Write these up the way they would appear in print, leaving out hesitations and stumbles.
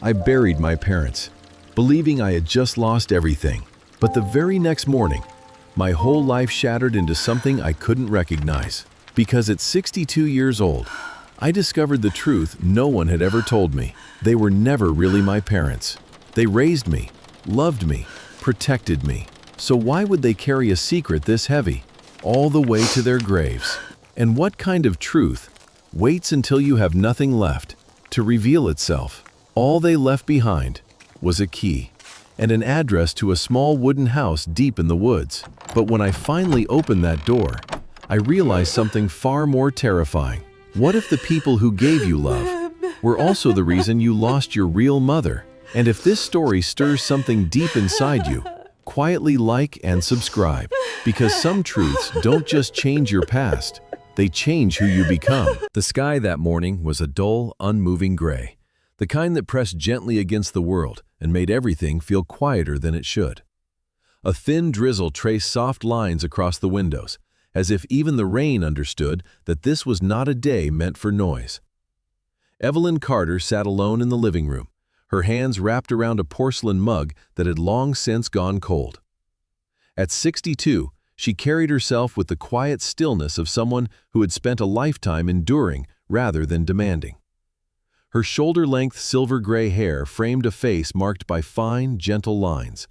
I buried my parents, believing I had just lost everything. But the very next morning, my whole life shattered into something I couldn't recognize. Because at 62 years old, I discovered the truth no one had ever told me. They were never really my parents. They raised me, loved me, protected me. So why would they carry a secret this heavy, all the way to their graves? And what kind of truth waits until you have nothing left to reveal itself? All they left behind was a key and an address to a small wooden house deep in the woods. But when I finally opened that door, I realized something far more terrifying. What if the people who gave you love were also the reason you lost your real mother? And if this story stirs something deep inside you, quietly like and subscribe, because some truths don't just change your past, they change who you become. The sky that morning was a dull, unmoving gray, the kind that pressed gently against the world and made everything feel quieter than it should. A thin drizzle traced soft lines across the windows, as if even the rain understood that this was not a day meant for noise. Evelyn Carter sat alone in the living room, her hands wrapped around a porcelain mug that had long since gone cold. At 62, she carried herself with the quiet stillness of someone who had spent a lifetime enduring rather than demanding. Her shoulder-length silver-gray hair framed a face marked by fine, gentle lines,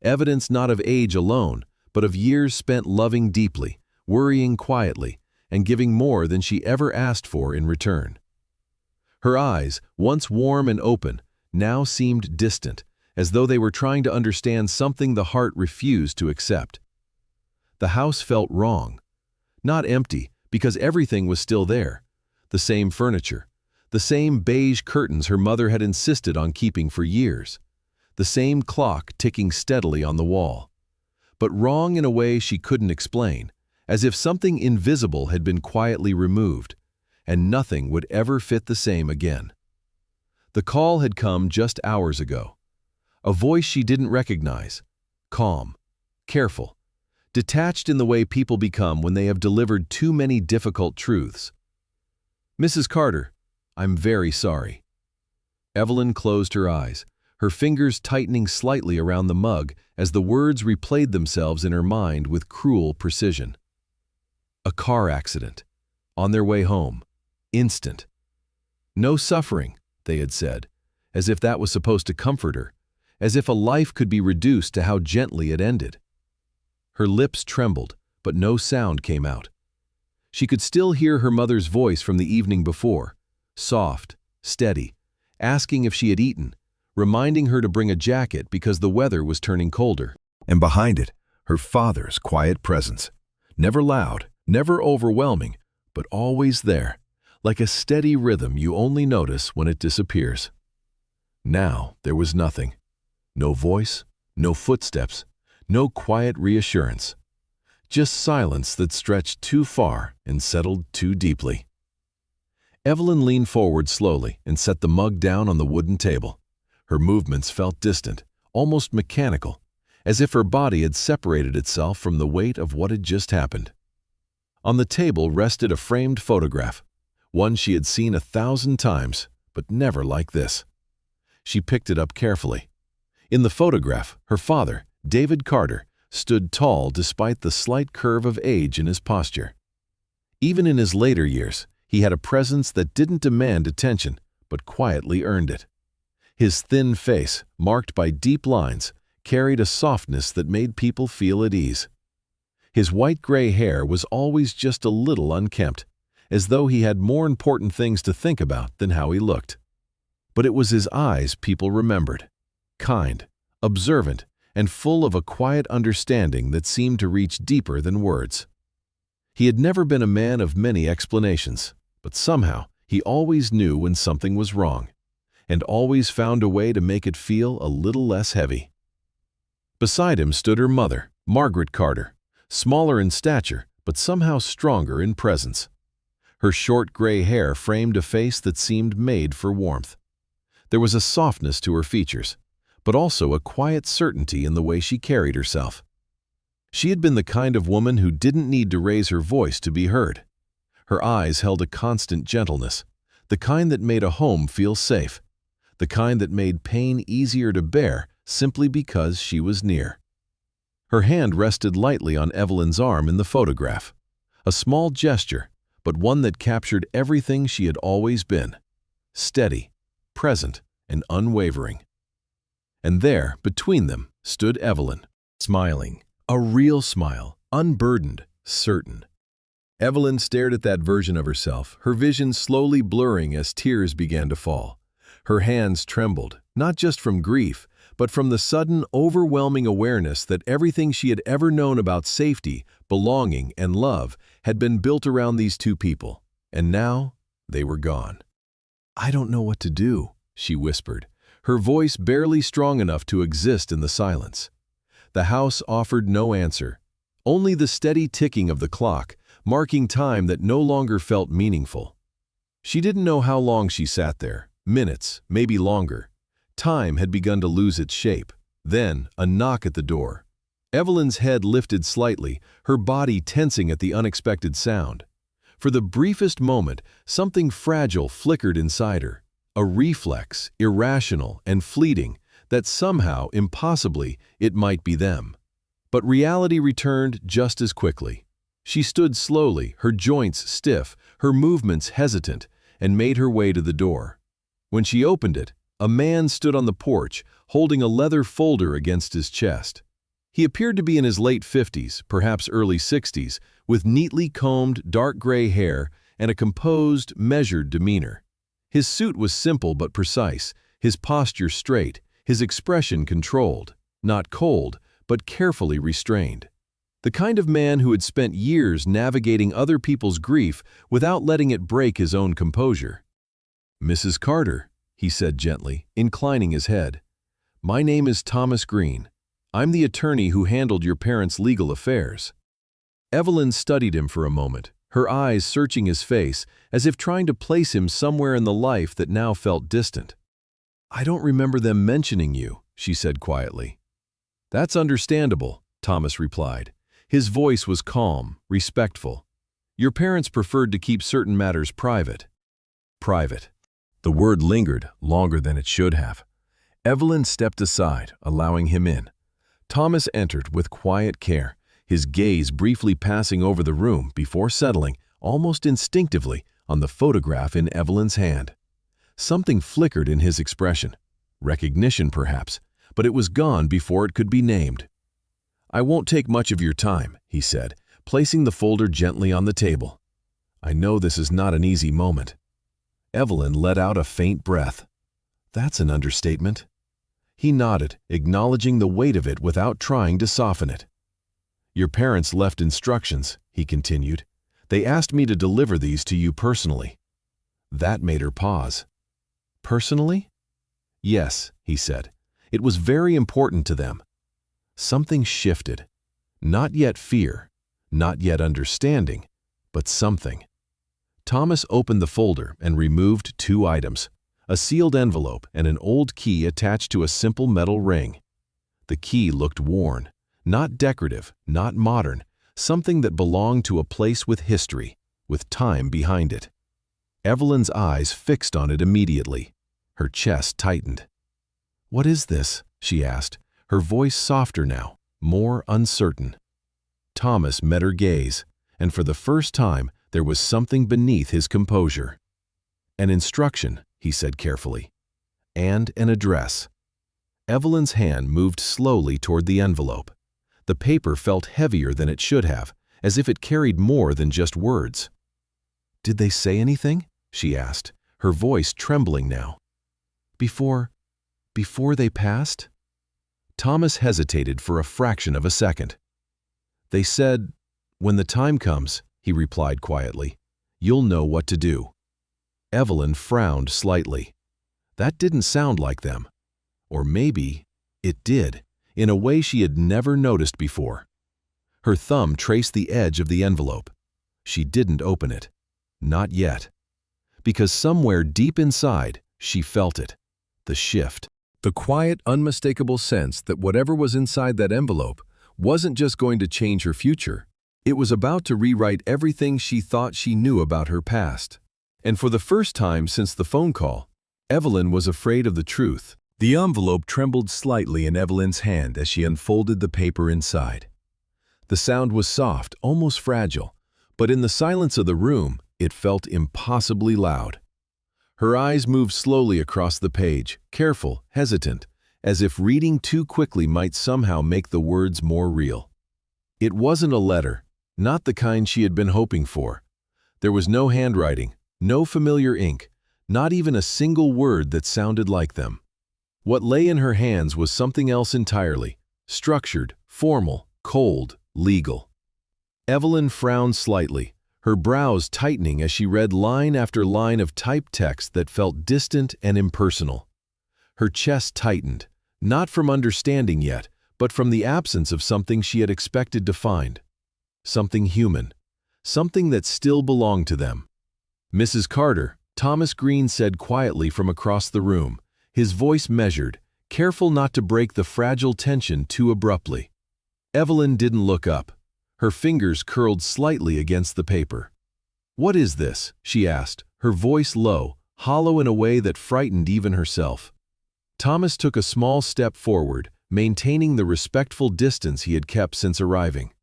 evidence not of age alone, but of years spent loving deeply, worrying quietly, and giving more than she ever asked for in return. Her eyes, once warm and open, now seemed distant, as though they were trying to understand something the heart refused to accept. The house felt wrong. Not empty, because everything was still there. The same furniture, the same beige curtains her mother had insisted on keeping for years, the same clock ticking steadily on the wall. But wrong in a way she couldn't explain, as if something invisible had been quietly removed, and nothing would ever fit the same again. The call had come just hours ago. A voice she didn't recognize, calm, careful, detached in the way people become when they have delivered too many difficult truths. "Mrs. Carter, I'm very sorry." Evelyn closed her eyes, her fingers tightening slightly around the mug as the words replayed themselves in her mind with cruel precision. A car accident. On their way home. Instant. No suffering, they had said, as if that was supposed to comfort her, as if a life could be reduced to how gently it ended. Her lips trembled, but no sound came out. She could still hear her mother's voice from the evening before, soft, steady, asking if she had eaten, reminding her to bring a jacket because the weather was turning colder. And behind it, her father's quiet presence. Never loud, never overwhelming, but always there, like a steady rhythm you only notice when it disappears. Now there was nothing. No voice, no footsteps, no quiet reassurance. Just silence that stretched too far and settled too deeply. Evelyn leaned forward slowly and set the mug down on the wooden table. Her movements felt distant, almost mechanical, as if her body had separated itself from the weight of what had just happened. On the table rested a framed photograph, one she had seen 1,000 times, but never like this. She picked it up carefully. In the photograph, her father, David Carter, stood tall despite the slight curve of age in his posture. Even in his later years, he had a presence that didn't demand attention, but quietly earned it. His thin face, marked by deep lines, carried a softness that made people feel at ease. His white-gray hair was always just a little unkempt, as though he had more important things to think about than how he looked. But it was his eyes people remembered, kind, observant, and full of a quiet understanding that seemed to reach deeper than words. He had never been a man of many explanations, but somehow he always knew when something was wrong, and always found a way to make it feel a little less heavy. Beside him stood her mother, Margaret Carter, smaller in stature, but somehow stronger in presence. Her short gray hair framed a face that seemed made for warmth. There was a softness to her features, but also a quiet certainty in the way she carried herself. She had been the kind of woman who didn't need to raise her voice to be heard. Her eyes held a constant gentleness, the kind that made a home feel safe, the kind that made pain easier to bear simply because she was near. Her hand rested lightly on Evelyn's arm in the photograph, a small gesture, but one that captured everything she had always been: steady, present, and unwavering. And there, between them, stood Evelyn, smiling, a real smile, unburdened, certain. Evelyn stared at that version of herself, her vision slowly blurring as tears began to fall. Her hands trembled, not just from grief, but from the sudden, overwhelming awareness that everything she had ever known about safety, belonging, and love had been built around these two people, and now they were gone. "I don't know what to do," she whispered, her voice barely strong enough to exist in the silence. The house offered no answer, only the steady ticking of the clock, marking time that no longer felt meaningful. She didn't know how long she sat there, minutes, maybe longer. Time had begun to lose its shape. Then, a knock at the door. Evelyn's head lifted slightly, her body tensing at the unexpected sound. For the briefest moment, something fragile flickered inside her, a reflex, irrational and fleeting, that somehow, impossibly, it might be them. But reality returned just as quickly. She stood slowly, her joints stiff, her movements hesitant, and made her way to the door. When she opened it, a man stood on the porch, holding a leather folder against his chest. He appeared to be in his late 50s, perhaps early 60s, with neatly combed, dark gray hair and a composed, measured demeanor. His suit was simple but precise, his posture straight, his expression controlled, not cold, but carefully restrained. The kind of man who had spent years navigating other people's grief without letting it break his own composure. "Mrs. Carter," he said gently, inclining his head. "My name is Thomas Green. I'm the attorney who handled your parents' legal affairs." Evelyn studied him for a moment, her eyes searching his face as if trying to place him somewhere in the life that now felt distant. "I don't remember them mentioning you," she said quietly. "That's understandable," Thomas replied. His voice was calm, respectful. "Your parents preferred to keep certain matters private." Private. The word lingered longer than it should have. Evelyn stepped aside, allowing him in. Thomas entered with quiet care, his gaze briefly passing over the room before settling, almost instinctively, on the photograph in Evelyn's hand. Something flickered in his expression. Recognition, perhaps, but it was gone before it could be named. "I won't take much of your time," he said, placing the folder gently on the table. "I know this is not an easy moment." Evelyn let out a faint breath. "That's an understatement." He nodded, acknowledging the weight of it without trying to soften it. "Your parents left instructions," he continued. "They asked me to deliver these to you personally." That made her pause. "Personally?" "Yes," he said. "It was very important to them." Something shifted. Not yet fear, not yet understanding, but something. Thomas opened the folder and removed two items, a sealed envelope and an old key attached to a simple metal ring. The key looked worn, not decorative, not modern, something that belonged to a place with history, with time behind it. Evelyn's eyes fixed on it immediately. Her chest tightened. "What is this?" she asked, her voice softer now, more uncertain. Thomas met her gaze, and for the first time there was something beneath his composure. "An instruction," he said carefully, "and an address." Evelyn's hand moved slowly toward the envelope. The paper felt heavier than it should have, as if it carried more than just words. "Did they say anything?" she asked, her voice trembling now. Before they passed?" Thomas hesitated for a fraction of a second. "They said, 'When the time comes,'" he replied quietly, "'you'll know what to do.'" Evelyn frowned slightly. That didn't sound like them. Or maybe it did, in a way she had never noticed before. Her thumb traced the edge of the envelope. She didn't open it. Not yet. Because somewhere deep inside, she felt it. The shift. The quiet, unmistakable sense that whatever was inside that envelope wasn't just going to change her future. It was about to rewrite everything she thought she knew about her past. And for the first time since the phone call, Evelyn was afraid of the truth. The envelope trembled slightly in Evelyn's hand as she unfolded the paper inside. The sound was soft, almost fragile, but in the silence of the room, it felt impossibly loud. Her eyes moved slowly across the page, careful, hesitant, as if reading too quickly might somehow make the words more real. It wasn't a letter, not the kind she had been hoping for. There was no handwriting, no familiar ink, not even a single word that sounded like them. What lay in her hands was something else entirely, structured, formal, cold, legal. Evelyn frowned slightly, her brows tightening as she read line after line of typed text that felt distant and impersonal. Her chest tightened, not from understanding yet, but from the absence of something she had expected to find. Something human, something that still belonged to them. "Mrs. Carter," Thomas Green said quietly from across the room, his voice measured, careful not to break the fragile tension too abruptly. Evelyn didn't look up. Her fingers curled slightly against the paper. "What is this?" she asked, her voice low, hollow in a way that frightened even herself. Thomas took a small step forward, maintaining the respectful distance he had kept since arriving.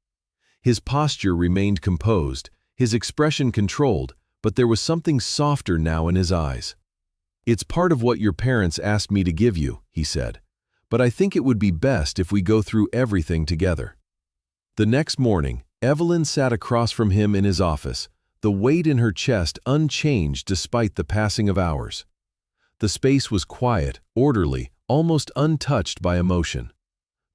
His posture remained composed, his expression controlled, but there was something softer now in his eyes. "It's part of what your parents asked me to give you," he said, "but I think it would be best if we go through everything together." The next morning, Evelyn sat across from him in his office, the weight in her chest unchanged despite the passing of hours. The space was quiet, orderly, almost untouched by emotion.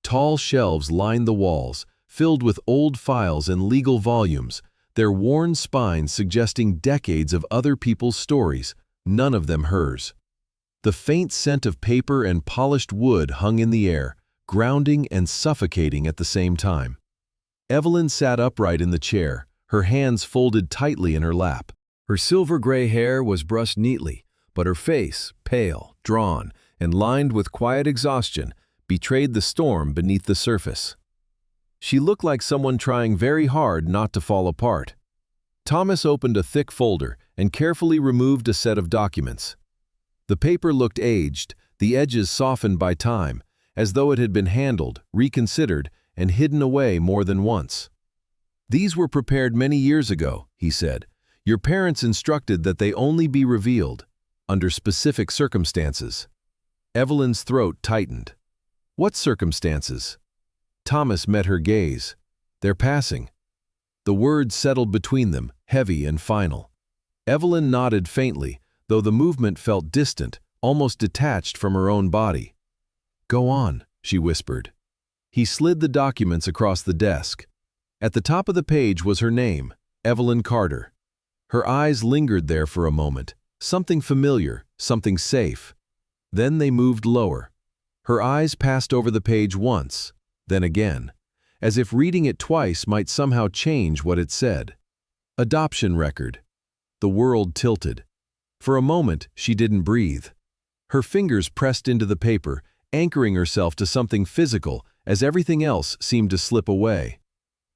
Tall shelves lined the walls, filled with old files and legal volumes, their worn spines suggesting decades of other people's stories, none of them hers. The faint scent of paper and polished wood hung in the air, grounding and suffocating at the same time. Evelyn sat upright in the chair, her hands folded tightly in her lap. Her silver-gray hair was brushed neatly, but her face, pale, drawn, and lined with quiet exhaustion, betrayed the storm beneath the surface. She looked like someone trying very hard not to fall apart. Thomas opened a thick folder and carefully removed a set of documents. The paper looked aged, the edges softened by time, as though it had been handled, reconsidered, and hidden away more than once. "These were prepared many years ago," he said. "Your parents instructed that they only be revealed under specific circumstances." Evelyn's throat tightened. "What circumstances?" Thomas met her gaze. "They're passing." The words settled between them, heavy and final. Evelyn nodded faintly, though the movement felt distant, almost detached from her own body. "Go on," she whispered. He slid the documents across the desk. At the top of the page was her name, Evelyn Carter. Her eyes lingered there for a moment, something familiar, something safe. Then they moved lower. Her eyes passed over the page once, then again, as if reading it twice might somehow change what it said. Adoption record. The world tilted. For a moment, she didn't breathe. Her fingers pressed into the paper, anchoring herself to something physical as everything else seemed to slip away.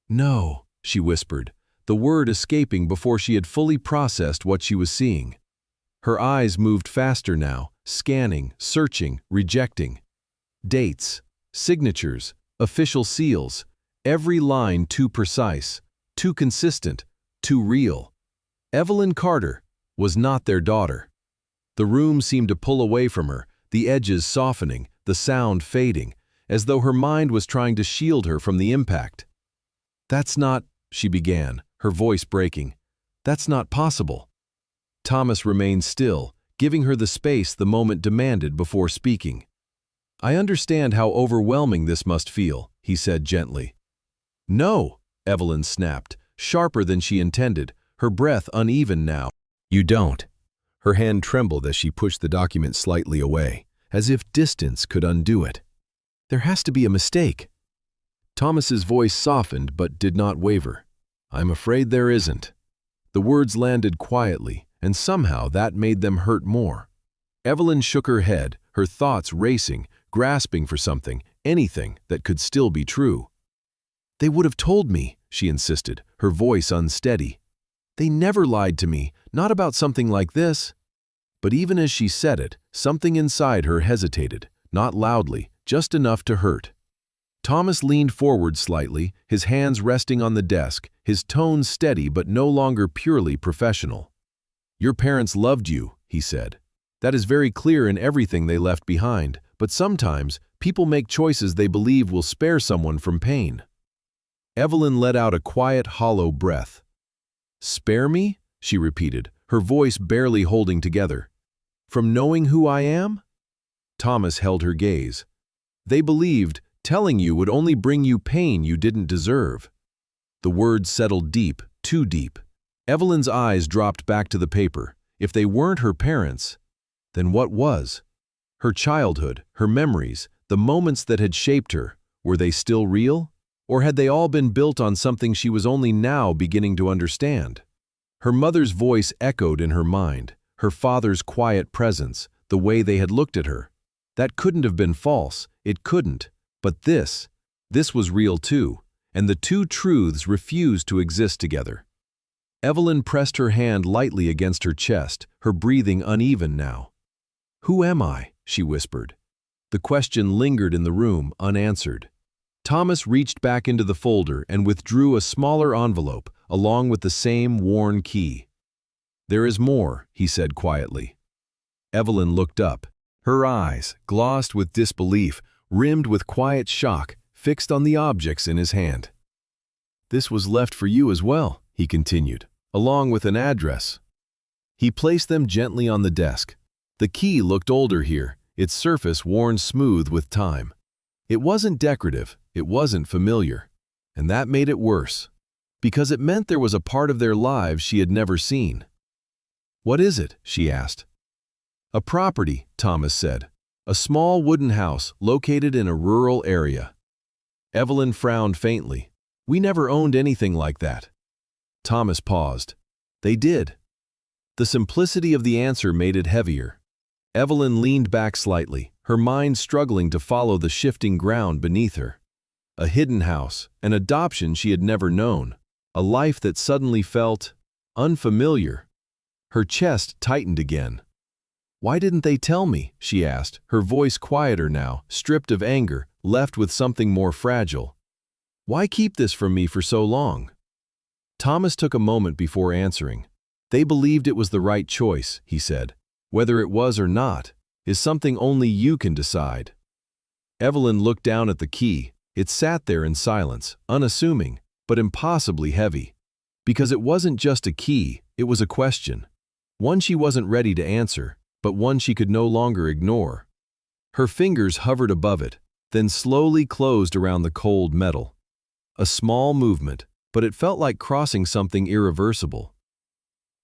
"No," she whispered, the word escaping before she had fully processed what she was seeing. Her eyes moved faster now, scanning, searching, rejecting. Dates, signatures, official seals, every line too precise, too consistent, too real. Evelyn Carter was not their daughter. The room seemed to pull away from her, the edges softening, the sound fading, as though her mind was trying to shield her from the impact. "That's not," she began, her voice breaking. "That's not possible." Thomas remained still, giving her the space the moment demanded before speaking. "I understand how overwhelming this must feel," he said gently. "No," Evelyn snapped, sharper than she intended, her breath uneven now. "You don't." Her hand trembled as she pushed the document slightly away, as if distance could undo it. "There has to be a mistake." Thomas's voice softened but did not waver. "I'm afraid there isn't." The words landed quietly, and somehow that made them hurt more. Evelyn shook her head, her thoughts racing, grasping for something, anything that could still be true. "They would have told me," she insisted, her voice unsteady. "They never lied to me, not about something like this." But even as she said it, something inside her hesitated, not loudly, just enough to hurt. Thomas leaned forward slightly, his hands resting on the desk, his tone steady but no longer purely professional. "Your parents loved you," he said. "That is very clear in everything they left behind, but sometimes people make choices they believe will spare someone from pain." Evelyn let out a quiet, hollow breath. "Spare me?" she repeated, her voice barely holding together. "From knowing who I am?" Thomas held her gaze. "They believed telling you would only bring you pain you didn't deserve." The words settled deep, too deep. Evelyn's eyes dropped back to the paper. If they weren't her parents, then what was? Her childhood, her memories, the moments that had shaped her, were they still real? Or had they all been built on something she was only now beginning to understand? Her mother's voice echoed in her mind, her father's quiet presence, the way they had looked at her. That couldn't have been false, it couldn't. But this was real too, and the two truths refused to exist together. Evelyn pressed her hand lightly against her chest, her breathing uneven now. "Who am I?" she whispered. The question lingered in the room, unanswered. Thomas reached back into the folder and withdrew a smaller envelope, along with the same worn key. "There is more," he said quietly. Evelyn looked up. Her eyes, glossed with disbelief, rimmed with quiet shock, fixed on the objects in his hand. "This was left for you as well," he continued, "along with an address." He placed them gently on the desk. The key looked older here, its surface worn smooth with time. It wasn't decorative, it wasn't familiar, and that made it worse, because it meant there was a part of their lives she had never seen. "What is it?" she asked. "A property," Thomas said. "A small wooden house located in a rural area." Evelyn frowned faintly. "We never owned anything like that." Thomas paused. "They did." The simplicity of the answer made it heavier. Evelyn leaned back slightly, her mind struggling to follow the shifting ground beneath her. A hidden house, an adoption she had never known, a life that suddenly felt unfamiliar. Her chest tightened again. "Why didn't they tell me?" she asked, her voice quieter now, stripped of anger, left with something more fragile. "Why keep this from me for so long?" Thomas took a moment before answering. "They believed it was the right choice," he said. "Whether it was or not is something only you can decide." Evelyn looked down at the key. It sat there in silence, unassuming, but impossibly heavy. Because it wasn't just a key, it was a question. One she wasn't ready to answer, but one she could no longer ignore. Her fingers hovered above it, then slowly closed around the cold metal. A small movement, but it felt like crossing something irreversible.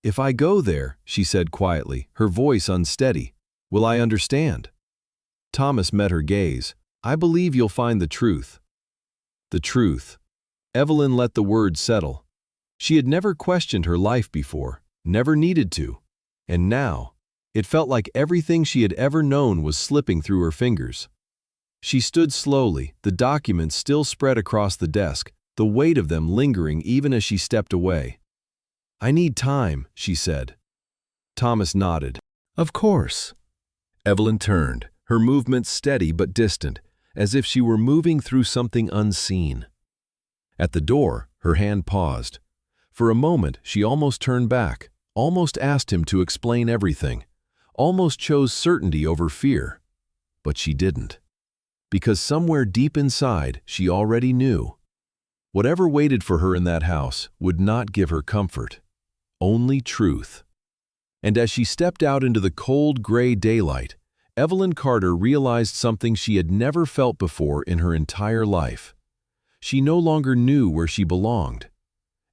"If I go there," she said quietly, her voice unsteady, "will I understand?" Thomas met her gaze. "I believe you'll find the truth." The truth. Evelyn let the word settle. She had never questioned her life before, never needed to. And now, it felt like everything she had ever known was slipping through her fingers. She stood slowly, the documents still spread across the desk, the weight of them lingering even as she stepped away. "I need time," she said. Thomas nodded. "Of course." Evelyn turned, her movements steady but distant, as if she were moving through something unseen. At the door, her hand paused. For a moment, she almost turned back, almost asked him to explain everything, almost chose certainty over fear. But she didn't. Because somewhere deep inside, she already knew. Whatever waited for her in that house would not give her comfort, only truth. And as she stepped out into the cold, gray daylight, Evelyn Carter realized something she had never felt before in her entire life. She no longer knew where she belonged.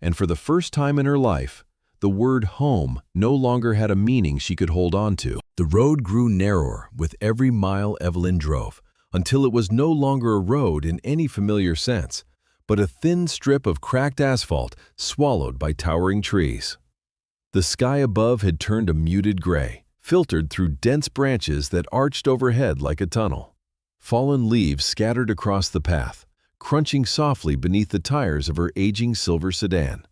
And for the first time in her life, the word home no longer had a meaning she could hold on to. The road grew narrower with every mile Evelyn drove, until it was no longer a road in any familiar sense, but a thin strip of cracked asphalt swallowed by towering trees. The sky above had turned a muted gray, filtered through dense branches that arched overhead like a tunnel. Fallen leaves scattered across the path, crunching softly beneath the tires of her aging silver sedan.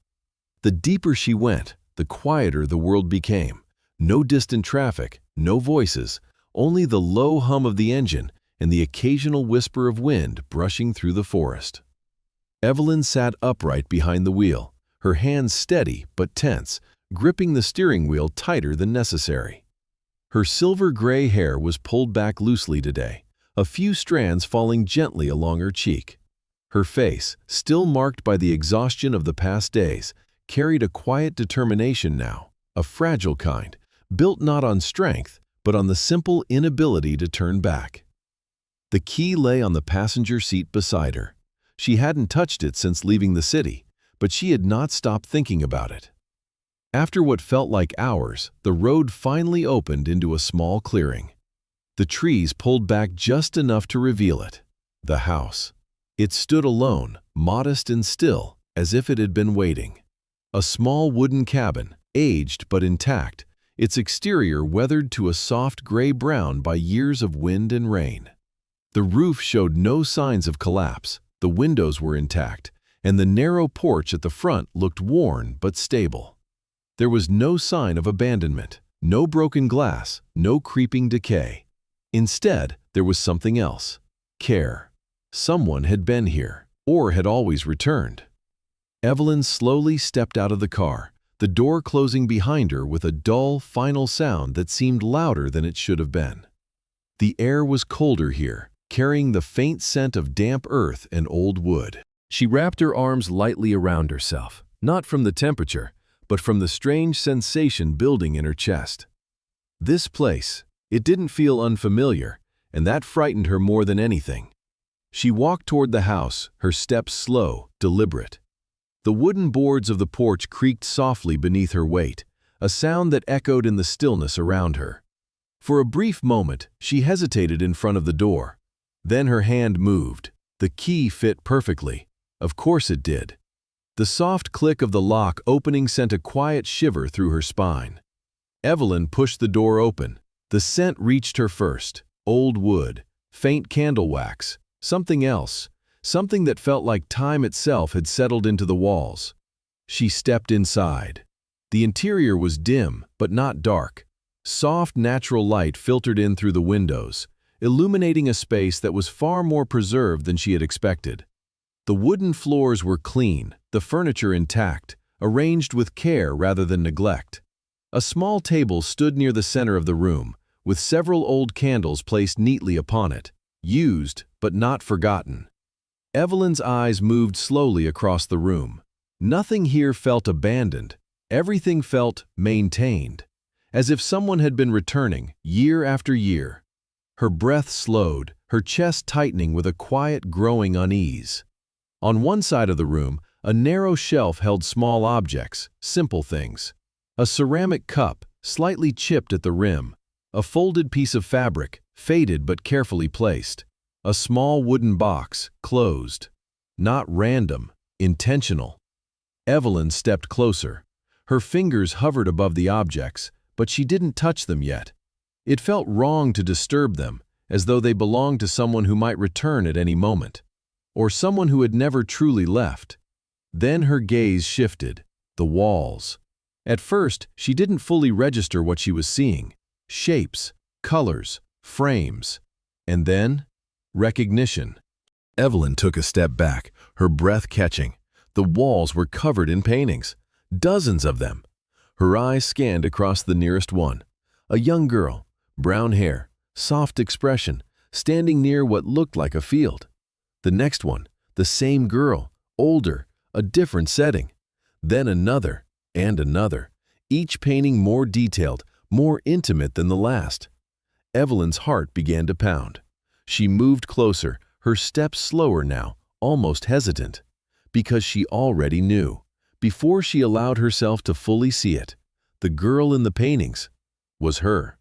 The deeper she went, the quieter the world became. No distant traffic, no voices, only the low hum of the engine and the occasional whisper of wind brushing through the forest. Evelyn sat upright behind the wheel, her hands steady but tense, gripping the steering wheel tighter than necessary. Her silver-gray hair was pulled back loosely today, a few strands falling gently along her cheek. Her face, still marked by the exhaustion of the past days, carried a quiet determination now, a fragile kind, built not on strength, but on the simple inability to turn back. The key lay on the passenger seat beside her. She hadn't touched it since leaving the city, but she had not stopped thinking about it. After what felt like hours, the road finally opened into a small clearing. The trees pulled back just enough to reveal it. The house. It stood alone, modest and still, as if it had been waiting. A small wooden cabin, aged but intact, its exterior weathered to a soft gray-brown by years of wind and rain. The roof showed no signs of collapse, the windows were intact, and the narrow porch at the front looked worn but stable. There was no sign of abandonment, no broken glass, no creeping decay. Instead, there was something else: care. Someone had been here, or had always returned. Evelyn slowly stepped out of the car, the door closing behind her with a dull, final sound that seemed louder than it should have been. The air was colder here, carrying the faint scent of damp earth and old wood. She wrapped her arms lightly around herself, not from the temperature, but from the strange sensation building in her chest. This place, it didn't feel unfamiliar, and that frightened her more than anything. She walked toward the house, her steps slow, deliberate. The wooden boards of the porch creaked softly beneath her weight, a sound that echoed in the stillness around her. For a brief moment, she hesitated in front of the door. Then her hand moved. The key fit perfectly. Of course it did. The soft click of the lock opening sent a quiet shiver through her spine. Evelyn pushed the door open. The scent reached her first: old wood, faint candle wax, something else, something that felt like time itself had settled into the walls. She stepped inside. The interior was dim, but not dark. Soft, natural light filtered in through the windows, illuminating a space that was far more preserved than she had expected. The wooden floors were clean, the furniture intact, arranged with care rather than neglect. A small table stood near the center of the room, with several old candles placed neatly upon it, used but not forgotten. Evelyn's eyes moved slowly across the room. Nothing here felt abandoned. Everything felt maintained, as if someone had been returning year after year. Her breath slowed, her chest tightening with a quiet, growing unease. On one side of the room, a narrow shelf held small objects, simple things. A ceramic cup, slightly chipped at the rim. A folded piece of fabric, faded but carefully placed. A small wooden box, closed. Not random, intentional. Evelyn stepped closer. Her fingers hovered above the objects, but she didn't touch them yet. It felt wrong to disturb them, as though they belonged to someone who might return at any moment, or someone who had never truly left. Then her gaze shifted. The walls. At first, she didn't fully register what she was seeing. Shapes, colors, frames. And then, recognition. Evelyn took a step back, her breath catching. The walls were covered in paintings, dozens of them. Her eyes scanned across the nearest one. A young girl, brown hair, soft expression, standing near what looked like a field. The next one, the same girl, older, a different setting. Then another, and another, each painting more detailed, more intimate than the last. Evelyn's heart began to pound. She moved closer, her steps slower now, almost hesitant, because she already knew. Before she allowed herself to fully see it, the girl in the paintings was her.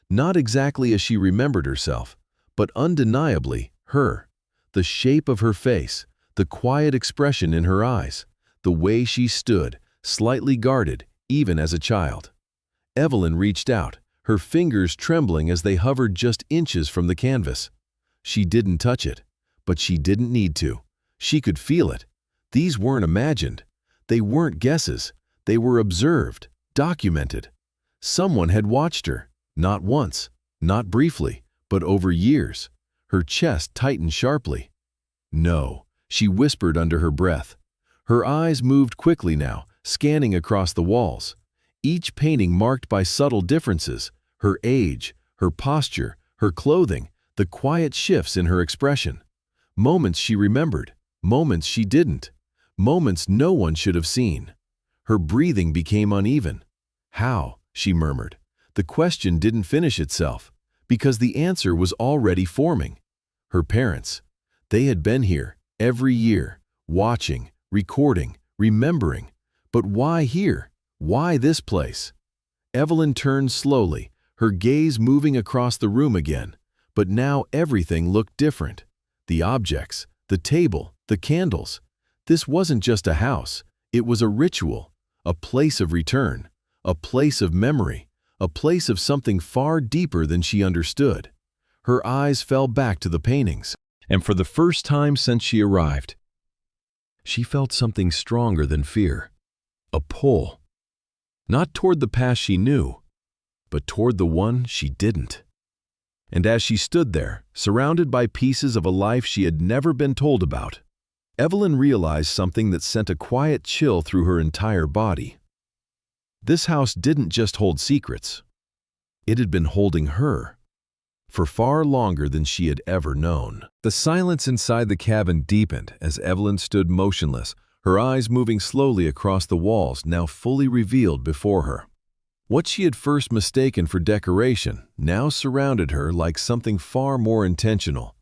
Not exactly as she remembered herself, but undeniably her. The shape of her face, the quiet expression in her eyes, the way she stood, slightly guarded, even as a child. Evelyn reached out, her fingers trembling as they hovered just inches from the canvas. She didn't touch it, but she didn't need to. She could feel it. These weren't imagined. They weren't guesses. They were observed, documented. Someone had watched her, Not once, not briefly, but over years. Her chest tightened sharply. "No," she whispered under her breath. Her eyes moved quickly now, scanning across the walls. Each painting marked by subtle differences: her age, her posture, her clothing, the quiet shifts in her expression. Moments she remembered, moments she didn't, moments no one should have seen. Her breathing became uneven. "How?" she murmured. The question didn't finish itself, because the answer was already forming. Her parents. They had been here, every year, watching, recording, remembering. But why here? Why this place? Evelyn turned slowly, her gaze moving across the room again. But now everything looked different. The objects, the table, the candles. This wasn't just a house. It was a ritual, a place of return, a place of memory, a place of something far deeper than she understood. Her eyes fell back to the paintings, and for the first time since she arrived, she felt something stronger than fear. A pull. Not toward the past she knew, but toward the one she didn't. And as she stood there, surrounded by pieces of a life she had never been told about, Evelyn realized something that sent a quiet chill through her entire body. This house didn't just hold secrets. It had been holding her, for far longer than she had ever known. The silence inside the cabin deepened as Evelyn stood motionless, her eyes moving slowly across the walls now fully revealed before her. What she had first mistaken for decoration now surrounded her like something far more intentional.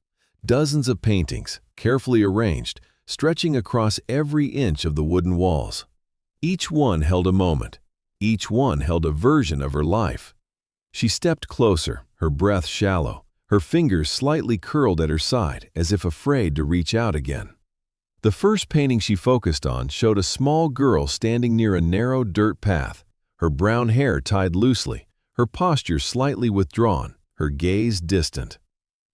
Dozens of paintings, carefully arranged, stretching across every inch of the wooden walls. Each one held a moment. Each one held a version of her life. She stepped closer, her breath shallow, her fingers slightly curled at her side as if afraid to reach out again. The first painting she focused on showed a small girl standing near a narrow dirt path, her brown hair tied loosely, her posture slightly withdrawn, her gaze distant.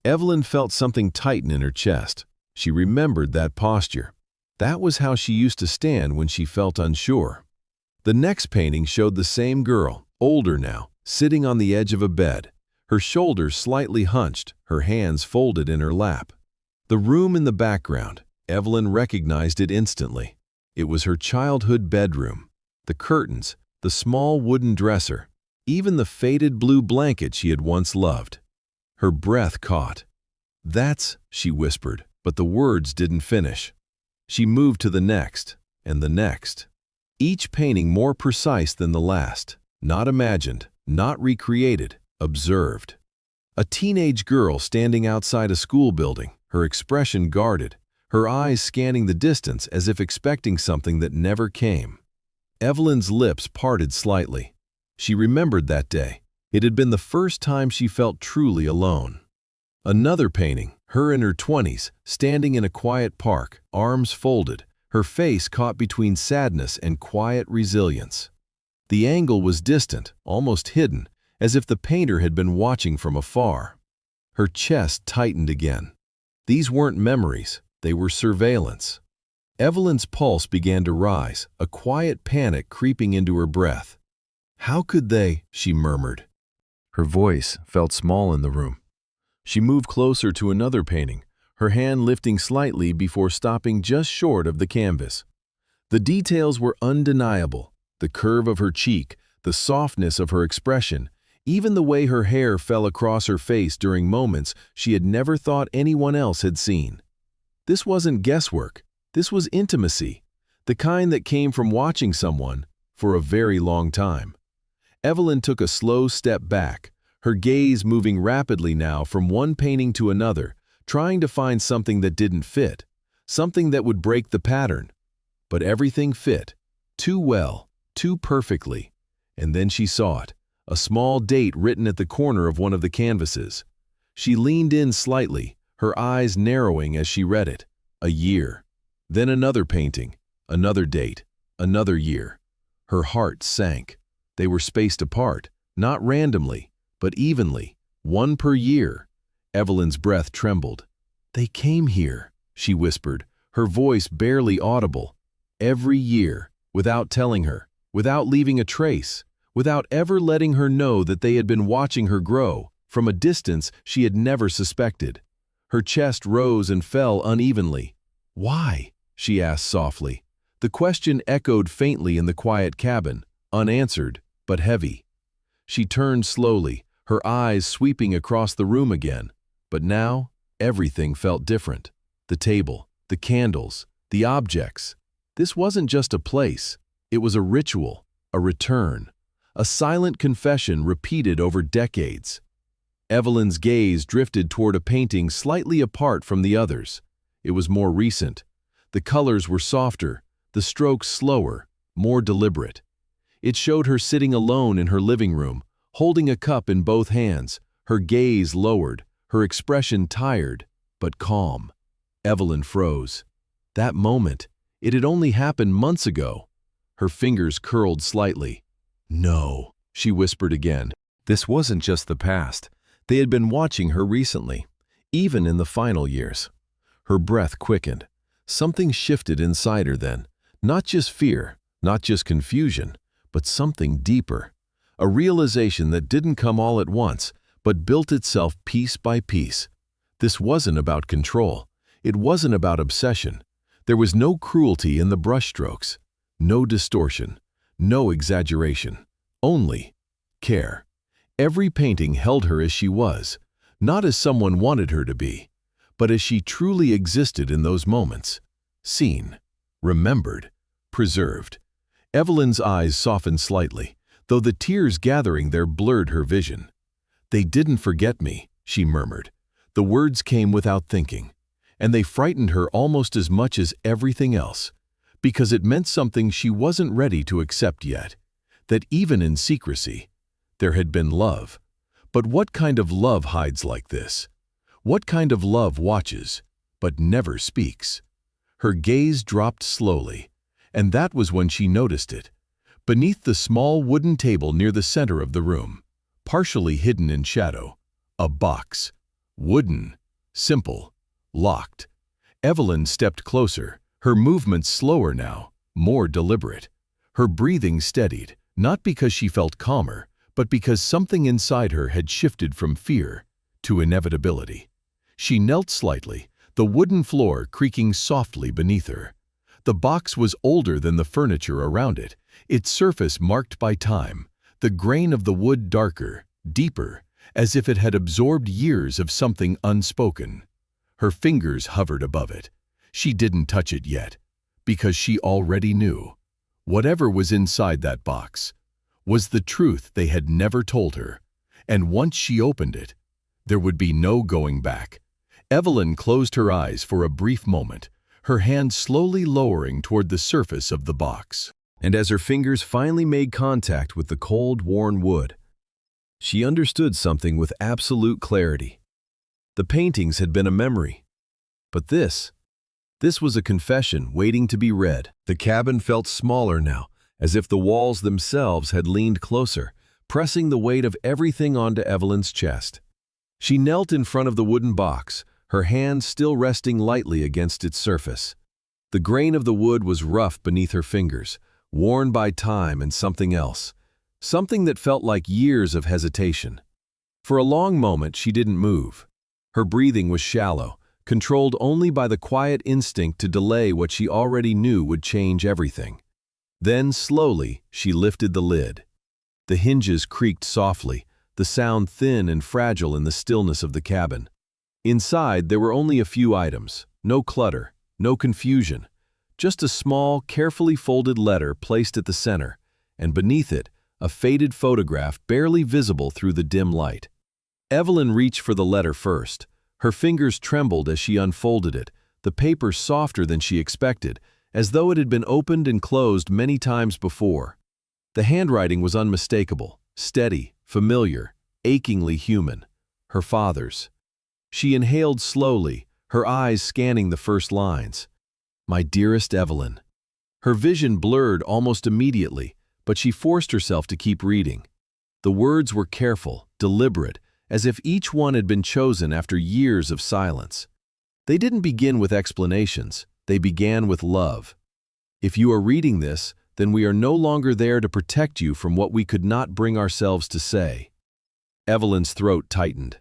Evelyn felt something tighten in her chest. She remembered that posture. That was how she used to stand when she felt unsure. The next painting showed the same girl, older now, sitting on the edge of a bed, her shoulders slightly hunched, her hands folded in her lap. The room in the background, Evelyn recognized it instantly. It was her childhood bedroom. The curtains, the small wooden dresser, even the faded blue blanket she had once loved. Her breath caught. "That's," she whispered, but the words didn't finish. She moved to the next, and the next. Each painting more precise than the last, not imagined, not recreated, observed. A teenage girl standing outside a school building, her expression guarded, her eyes scanning the distance as if expecting something that never came. Evelyn's lips parted slightly. She remembered that day. It had been the first time she felt truly alone. Another painting, her in her 20s, standing in a quiet park, arms folded, her face caught between sadness and quiet resilience. The angle was distant, almost hidden, as if the painter had been watching from afar. Her chest tightened again. These weren't memories, they were surveillance. Evelyn's pulse began to rise, a quiet panic creeping into her breath. "How could they?" she murmured. Her voice felt small in the room. She moved closer to another painting, her hand lifting slightly before stopping just short of the canvas. The details were undeniable: the curve of her cheek, the softness of her expression, even the way her hair fell across her face during moments she had never thought anyone else had seen. This wasn't guesswork. This was intimacy, the kind that came from watching someone for a very long time. Evelyn took a slow step back, her gaze moving rapidly now from one painting to another, trying to find something that didn't fit, something that would break the pattern. But everything fit, too well, too perfectly. And then she saw it, a small date written at the corner of one of the canvases. She leaned in slightly, her eyes narrowing as she read it. A year. Then another painting, another date, another year. Her heart sank. They were spaced apart, not randomly, but evenly, one per year. Evelyn's breath trembled. "They came here," she whispered, her voice barely audible. "Every year, without telling her, without leaving a trace, without ever letting her know that they had been watching her grow, from a distance she had never suspected. Her chest rose and fell unevenly. "Why?" she asked softly. The question echoed faintly in the quiet cabin, unanswered, but heavy. She turned slowly, her eyes sweeping across the room again. But now, everything felt different. The table, the candles, the objects. This wasn't just a place. It was a ritual, a return, a silent confession repeated over decades. Evelyn's gaze drifted toward a painting slightly apart from the others. It was more recent. The colors were softer, the strokes slower, more deliberate. It showed her sitting alone in her living room, holding a cup in both hands, her gaze lowered, her expression tired, but calm. Evelyn froze. That moment, it had only happened months ago. Her fingers curled slightly. "No," she whispered again. This wasn't just the past. They had been watching her recently, even in the final years. Her breath quickened. Something shifted inside her then. Not just fear, not just confusion, but something deeper. A realization that didn't come all at once, but built itself piece by piece. This wasn't about control. It wasn't about obsession. There was no cruelty in the brushstrokes, no distortion, no exaggeration, only care. Every painting held her as she was, not as someone wanted her to be, but as she truly existed in those moments. Seen, remembered, preserved. Evelyn's eyes softened slightly, though the tears gathering there blurred her vision. "They didn't forget me," she murmured. The words came without thinking, and they frightened her almost as much as everything else, because it meant something she wasn't ready to accept yet, that even in secrecy, there had been love. But what kind of love hides like this? What kind of love watches, but never speaks? Her gaze dropped slowly, and that was when she noticed it. Beneath the small wooden table near the center of the room, partially hidden in shadow, a box. Wooden, simple, locked. Evelyn stepped closer, her movements slower now, more deliberate. Her breathing steadied, not because she felt calmer, but because something inside her had shifted from fear to inevitability. She knelt slightly, the wooden floor creaking softly beneath her. The box was older than the furniture around it, its surface marked by time, the grain of the wood darker, deeper, as if it had absorbed years of something unspoken. Her fingers hovered above it. She didn't touch it yet, because she already knew. Whatever was inside that box was the truth they had never told her, and once she opened it, there would be no going back. Evelyn closed her eyes for a brief moment, her hand slowly lowering toward the surface of the box. And as her fingers finally made contact with the cold, worn wood, she understood something with absolute clarity. The paintings had been a memory, but this was a confession waiting to be read. The cabin felt smaller now, as if the walls themselves had leaned closer, pressing the weight of everything onto Evelyn's chest. She knelt in front of the wooden box, her hand still resting lightly against its surface. The grain of the wood was rough beneath her fingers, worn by time and something else, something that felt like years of hesitation. For a long moment she didn't move. Her breathing was shallow, controlled only by the quiet instinct to delay what she already knew would change everything. Then, slowly, she lifted the lid. The hinges creaked softly, the sound thin and fragile in the stillness of the cabin. Inside, there were only a few items, no clutter, no confusion, just a small, carefully folded letter placed at the center, and beneath it, a faded photograph barely visible through the dim light. Evelyn reached for the letter first. Her fingers trembled as she unfolded it, the paper softer than she expected, as though it had been opened and closed many times before. The handwriting was unmistakable, steady, familiar, achingly human. Her father's. She inhaled slowly, her eyes scanning the first lines. "My dearest Evelyn." Her vision blurred almost immediately, but she forced herself to keep reading. The words were careful, deliberate, as if each one had been chosen after years of silence. They didn't begin with explanations, they began with love. "If you are reading this, then we are no longer there to protect you from what we could not bring ourselves to say." Evelyn's throat tightened.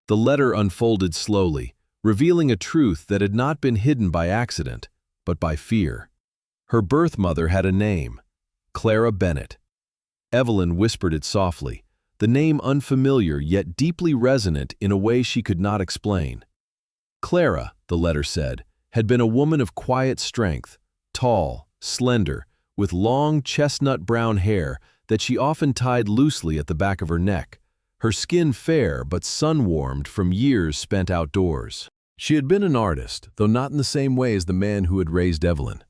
The letter unfolded slowly, revealing a truth that had not been hidden by accident, but by fear. Her birth mother had a name, Clara Bennett. Evelyn whispered it softly, the name unfamiliar yet deeply resonant in a way she could not explain. Clara, the letter said, had been a woman of quiet strength, tall, slender, with long chestnut brown hair that she often tied loosely at the back of her neck, her skin fair but sun-warmed from years spent outdoors. She had been an artist, though not in the same way as the man who had raised Evelyn.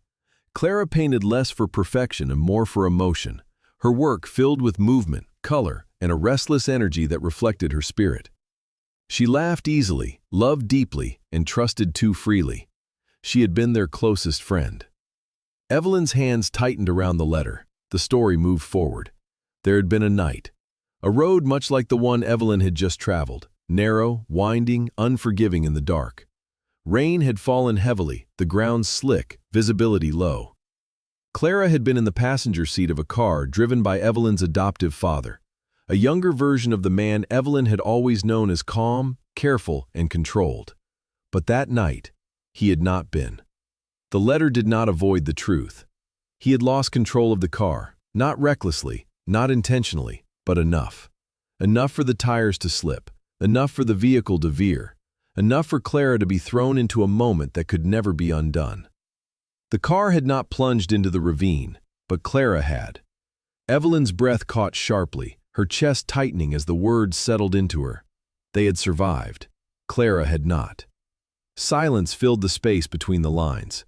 Clara painted less for perfection and more for emotion, her work filled with movement, color, and a restless energy that reflected her spirit. She laughed easily, loved deeply, and trusted too freely. She had been their closest friend. Evelyn's hands tightened around the letter. The story moved forward. There had been a night. A road much like the one Evelyn had just traveled, narrow, winding, unforgiving in the dark. Rain had fallen heavily, the ground slick, visibility low. Clara had been in the passenger seat of a car driven by Evelyn's adoptive father, a younger version of the man Evelyn had always known as calm, careful, and controlled. But that night, he had not been. The letter did not avoid the truth. He had lost control of the car, not recklessly, not intentionally, but enough. Enough for the tires to slip, enough for the vehicle to veer, enough for Clara to be thrown into a moment that could never be undone. The car had not plunged into the ravine, but Clara had. Evelyn's breath caught sharply, her chest tightening as the words settled into her. They had survived. Clara had not. Silence filled the space between the lines.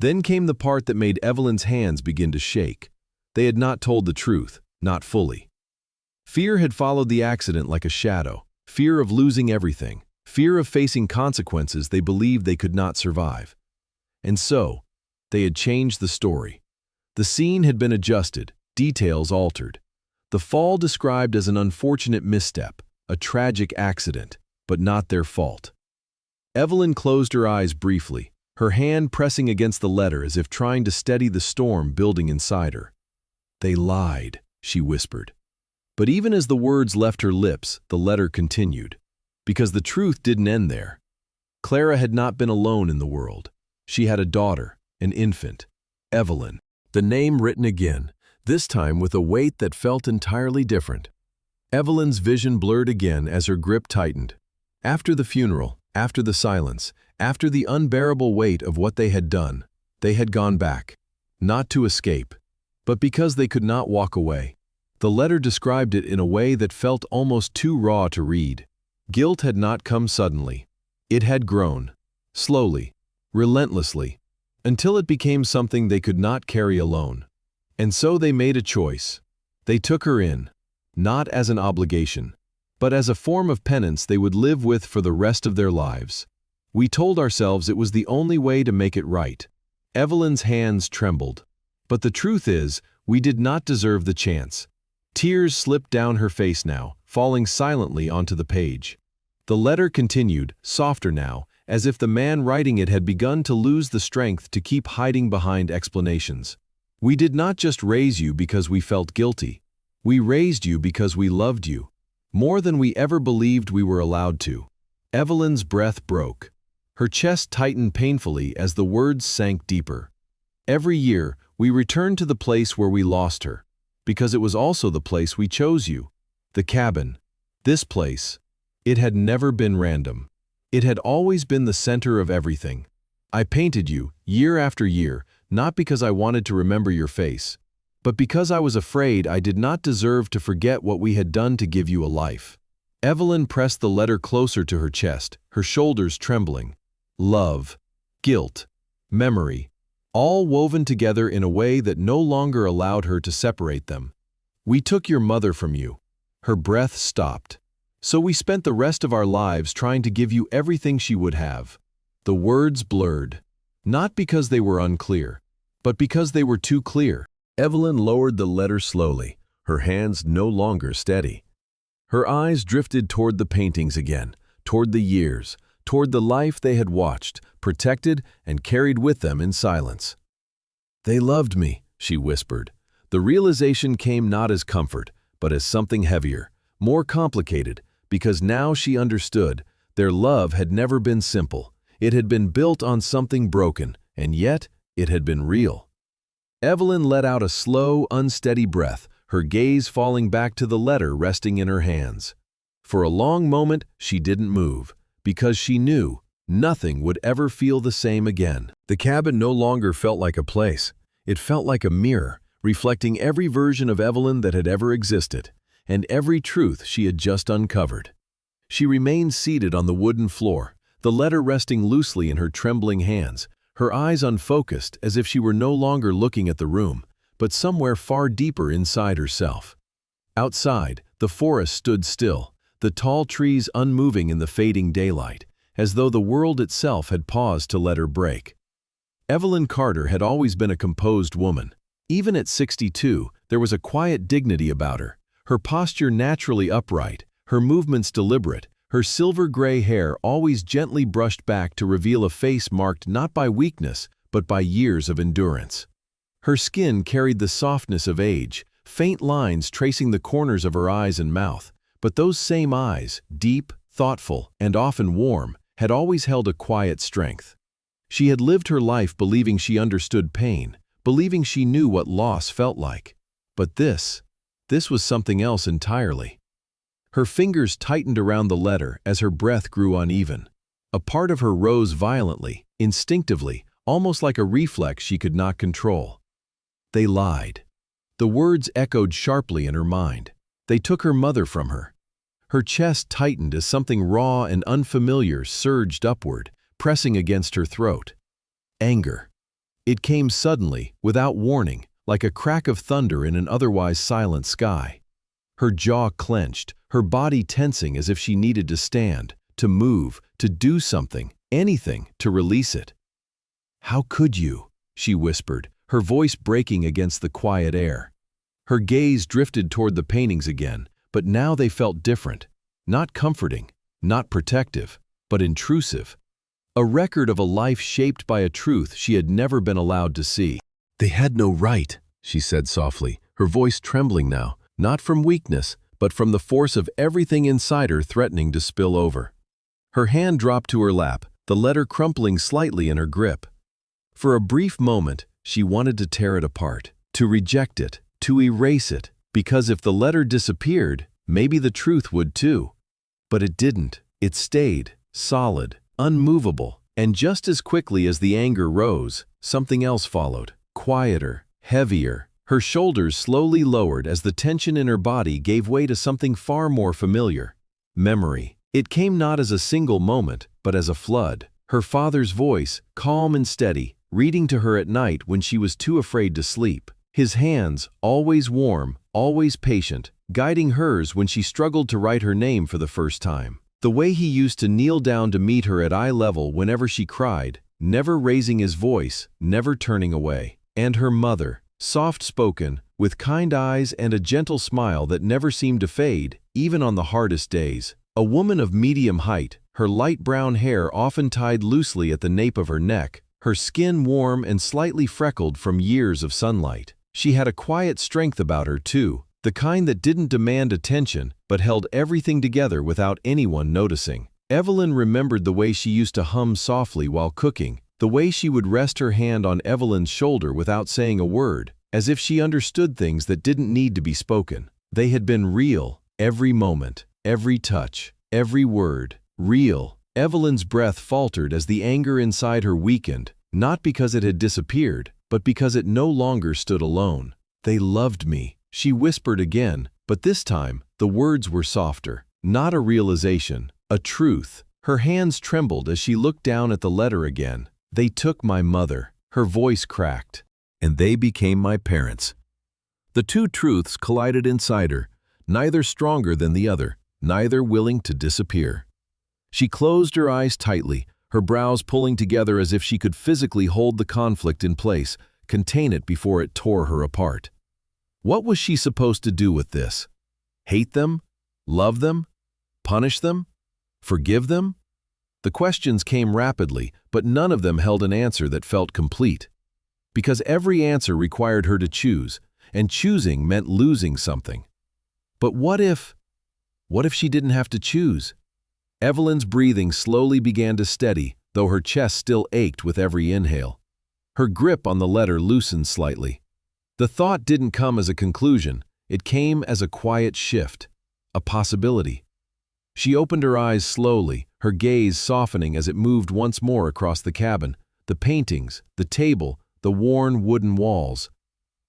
Then came the part that made Evelyn's hands begin to shake. They had not told the truth, not fully. Fear had followed the accident like a shadow, fear of losing everything, fear of facing consequences they believed they could not survive. And so, they had changed the story. The scene had been adjusted, details altered. The fall described as an unfortunate misstep, a tragic accident, but not their fault. Evelyn closed her eyes briefly, her hand pressing against the letter as if trying to steady the storm building inside her. "They lied," she whispered. But even as the words left her lips, the letter continued. Because the truth didn't end there. Clara had not been alone in the world. She had a daughter, an infant, Evelyn. The name written again, this time with a weight that felt entirely different. Evelyn's vision blurred again as her grip tightened. After the funeral, after the silence, after the unbearable weight of what they had done, they had gone back. Not to escape, but because they could not walk away. The letter described it in a way that felt almost too raw to read. Guilt had not come suddenly. It had grown, slowly, relentlessly, until it became something they could not carry alone. And so they made a choice. They took her in, not as an obligation, but as a form of penance they would live with for the rest of their lives. We told ourselves it was the only way to make it right. Evelyn's hands trembled. But the truth is, we did not deserve the chance. Tears slipped down her face now, falling silently onto the page. The letter continued, softer now, as if the man writing it had begun to lose the strength to keep hiding behind explanations. "We did not just raise you because we felt guilty. We raised you because we loved you, more than we ever believed we were allowed to." Evelyn's breath broke. Her chest tightened painfully as the words sank deeper. "Every year, we returned to the place where we lost her, because it was also the place we chose you. The cabin. This place. It had never been random. It had always been the center of everything. I painted you, year after year, not because I wanted to remember your face, but because I was afraid I did not deserve to forget what we had done to give you a life." Evelyn pressed the letter closer to her chest, her shoulders trembling. Love, guilt, memory, all woven together in a way that no longer allowed her to separate them. "We took your mother from you." Her breath stopped. "So we spent the rest of our lives trying to give you everything she would have." The words blurred, not because they were unclear, but because they were too clear. Evelyn lowered the letter slowly, her hands no longer steady. Her eyes drifted toward the paintings again, toward the years, toward the life they had watched, protected, and carried with them in silence. "They loved me," she whispered. The realization came not as comfort, but as something heavier, more complicated, because now she understood their love had never been simple. It had been built on something broken, and yet it had been real. Evelyn let out a slow, unsteady breath, her gaze falling back to the letter resting in her hands. For a long moment, she didn't move, because she knew nothing would ever feel the same again. The cabin no longer felt like a place. It felt like a mirror, reflecting every version of Evelyn that had ever existed, and every truth she had just uncovered. She remained seated on the wooden floor, the letter resting loosely in her trembling hands, her eyes unfocused as if she were no longer looking at the room, but somewhere far deeper inside herself. Outside, the forest stood still, the tall trees unmoving in the fading daylight, as though the world itself had paused to let her break. Evelyn Carter had always been a composed woman. Even at 62, there was a quiet dignity about her, her posture naturally upright, her movements deliberate, her silver-gray hair always gently brushed back to reveal a face marked not by weakness, but by years of endurance. Her skin carried the softness of age, faint lines tracing the corners of her eyes and mouth, but those same eyes, deep, thoughtful, and often warm, had always held a quiet strength. She had lived her life believing she understood pain, believing she knew what loss felt like. But this was something else entirely. Her fingers tightened around the letter as her breath grew uneven. A part of her rose violently, instinctively, almost like a reflex she could not control. They lied. The words echoed sharply in her mind. They took her mother from her. Her chest tightened as something raw and unfamiliar surged upward, pressing against her throat. Anger. It came suddenly, without warning, like a crack of thunder in an otherwise silent sky. Her jaw clenched, her body tensing as if she needed to stand, to move, to do something, anything, to release it. "How could you?" she whispered, her voice breaking against the quiet air. Her gaze drifted toward the paintings again, but now they felt different. Not comforting, not protective, but intrusive. A record of a life shaped by a truth she had never been allowed to see. "They had no right," she said softly, her voice trembling now, not from weakness, but from the force of everything inside her threatening to spill over. Her hand dropped to her lap, the letter crumpling slightly in her grip. For a brief moment, she wanted to tear it apart, to reject it, to erase it, because if the letter disappeared, maybe the truth would too. But it didn't. It stayed, solid, unmovable, and just as quickly as the anger rose, something else followed, quieter, heavier. Her shoulders slowly lowered as the tension in her body gave way to something far more familiar. Memory. It came not as a single moment, but as a flood. Her father's voice, calm and steady, reading to her at night when she was too afraid to sleep. His hands, always warm, always patient, guiding hers when she struggled to write her name for the first time. The way he used to kneel down to meet her at eye level whenever she cried, never raising his voice, never turning away. And her mother, soft-spoken, with kind eyes and a gentle smile that never seemed to fade, even on the hardest days. A woman of medium height, her light brown hair often tied loosely at the nape of her neck, her skin warm and slightly freckled from years of sunlight. She had a quiet strength about her, too, the kind that didn't demand attention but held everything together without anyone noticing. Evelyn remembered the way she used to hum softly while cooking, the way she would rest her hand on Evelyn's shoulder without saying a word, as if she understood things that didn't need to be spoken. They had been real, every moment, every touch, every word, real. Evelyn's breath faltered as the anger inside her weakened, not because it had disappeared, but because it no longer stood alone. "They loved me," she whispered again, but this time, the words were softer. Not a realization, a truth. Her hands trembled as she looked down at the letter again. "They took my mother," her voice cracked, "and they became my parents." The two truths collided inside her, neither stronger than the other, neither willing to disappear. She closed her eyes tightly, her brows pulling together as if she could physically hold the conflict in place, contain it before it tore her apart. What was she supposed to do with this? Hate them? Love them? Punish them? Forgive them? The questions came rapidly, but none of them held an answer that felt complete. because every answer required her to choose, and choosing meant losing something. But what if she didn't have to choose? Evelyn's breathing slowly began to steady, though her chest still ached with every inhale. Her grip on the letter loosened slightly. The thought didn't come as a conclusion, it came as a quiet shift, a possibility. She opened her eyes slowly, her gaze softening as it moved once more across the cabin, the paintings, the table, the worn wooden walls.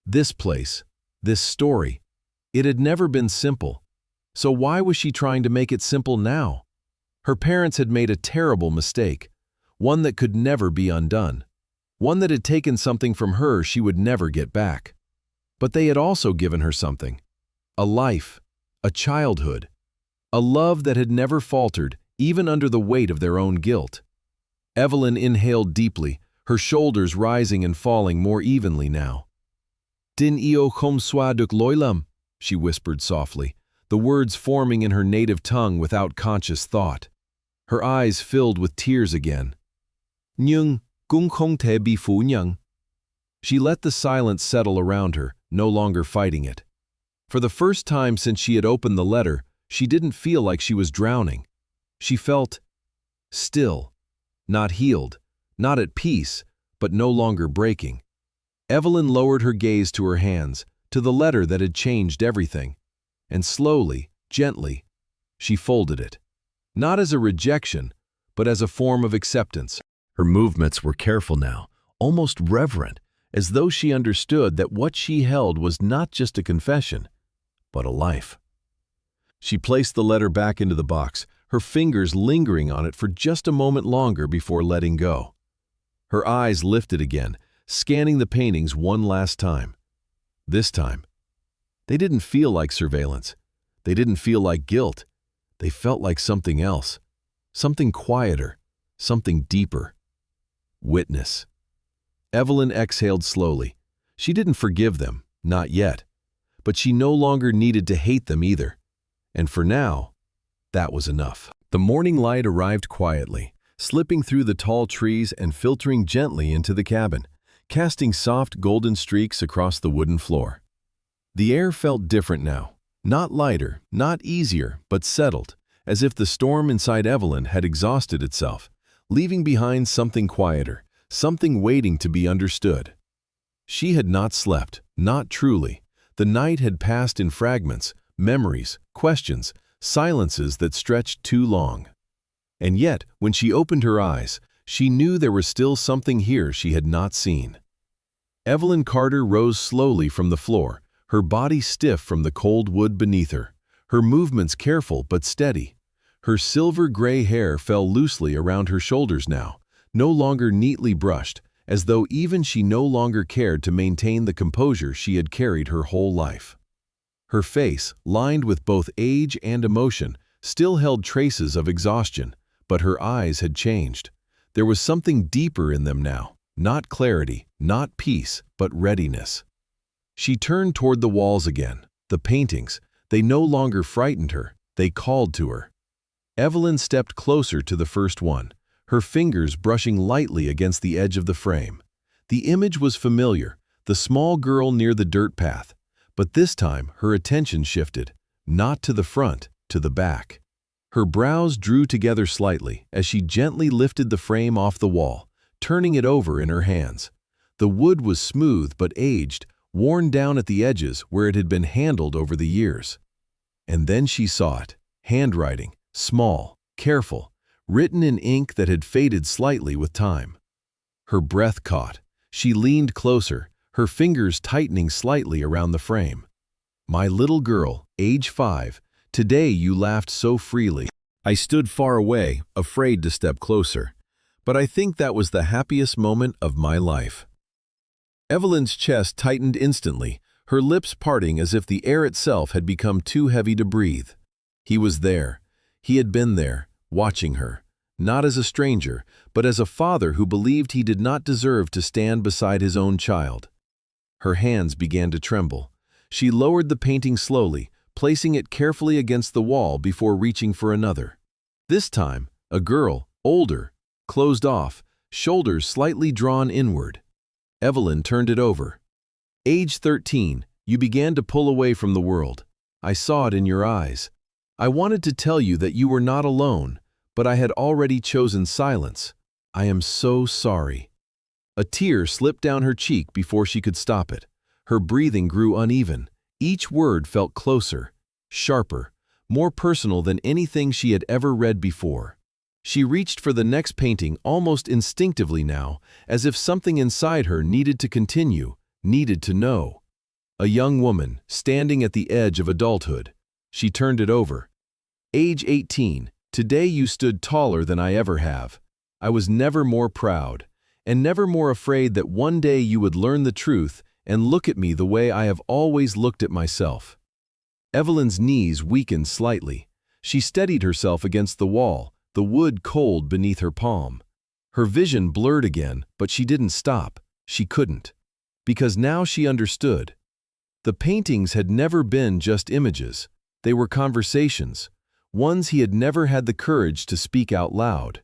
This place, this story, it had never been simple. So why was she trying to make it simple now? Her parents had made a terrible mistake, one that could never be undone, one that had taken something from her she would never get back. But they had also given her something, a life, a childhood, a love that had never faltered, even under the weight of their own guilt. Evelyn inhaled deeply, her shoulders rising and falling more evenly now. Din io kom swa duk loilam, she whispered softly, the words forming in her native tongue without conscious thought. Her eyes filled with tears again. Nyung kung không te bi phu nyang. She let the silence settle around her, no longer fighting it. For the first time since she had opened the letter, she didn't feel like she was drowning. She felt still, not healed, not at peace, but no longer breaking. Evelyn lowered her gaze to her hands, to the letter that had changed everything, and slowly, gently, she folded it. Not as a rejection, but as a form of acceptance. Her movements were careful now, almost reverent, as though she understood that what she held was not just a confession, but a life. She placed the letter back into the box, her fingers lingering on it for just a moment longer before letting go. Her eyes lifted again, scanning the paintings one last time. This time, they didn't feel like surveillance. They didn't feel like guilt. They felt like something else, something quieter, something deeper. Witness. Evelyn exhaled slowly. She didn't forgive them, not yet, but she no longer needed to hate them either. And for now, that was enough. The morning light arrived quietly, slipping through the tall trees and filtering gently into the cabin, casting soft golden streaks across the wooden floor. The air felt different now, not lighter, not easier, but settled, as if the storm inside Evelyn had exhausted itself, leaving behind something quieter, something waiting to be understood. She had not slept, not truly. The night had passed in fragments, memories, questions, silences that stretched too long. And yet, when she opened her eyes, she knew there was still something here she had not seen. Evelyn Carter rose slowly from the floor, her body stiff from the cold wood beneath her, her movements careful but steady. Her silver-gray hair fell loosely around her shoulders now, no longer neatly brushed, as though even she no longer cared to maintain the composure she had carried her whole life. Her face, lined with both age and emotion, still held traces of exhaustion, but her eyes had changed. There was something deeper in them now, not clarity, not peace, but readiness. She turned toward the walls again, the paintings. They no longer frightened her, they called to her. Evelyn stepped closer to the first one, her fingers brushing lightly against the edge of the frame. The image was familiar, the small girl near the dirt path, but this time her attention shifted, not to the front, to the back. Her brows drew together slightly as she gently lifted the frame off the wall, turning it over in her hands. The wood was smooth but aged, worn down at the edges where it had been handled over the years. And then she saw it, handwriting, small, careful, written in ink that had faded slightly with time. Her breath caught. She leaned closer, her fingers tightening slightly around the frame. "My little girl, age 5, today you laughed so freely." I stood far away, afraid to step closer, but I think that was the happiest moment of my life. Evelyn's chest tightened instantly, her lips parting as if the air itself had become too heavy to breathe. He was there. He had been there, watching her, not as a stranger, but as a father who believed he did not deserve to stand beside his own child. Her hands began to tremble. She lowered the painting slowly, placing it carefully against the wall before reaching for another. This time, a girl, older, closed off, shoulders slightly drawn inward. Evelyn turned it over. Age 13, you began to pull away from the world. I saw it in your eyes. I wanted to tell you that you were not alone, but I had already chosen silence. I am so sorry. A tear slipped down her cheek before she could stop it. Her breathing grew uneven. Each word felt closer, sharper, more personal than anything she had ever read before. She reached for the next painting almost instinctively now, as if something inside her needed to continue, needed to know. A young woman, standing at the edge of adulthood. She turned it over. Age 18, today you stood taller than I ever have. I was never more proud, and never more afraid that one day you would learn the truth and look at me the way I have always looked at myself. Evelyn's knees weakened slightly. She steadied herself against the wall, the wood cold beneath her palm. Her vision blurred again, but she didn't stop. She couldn't. Because now she understood. The paintings had never been just images. They were conversations, ones he had never had the courage to speak out loud.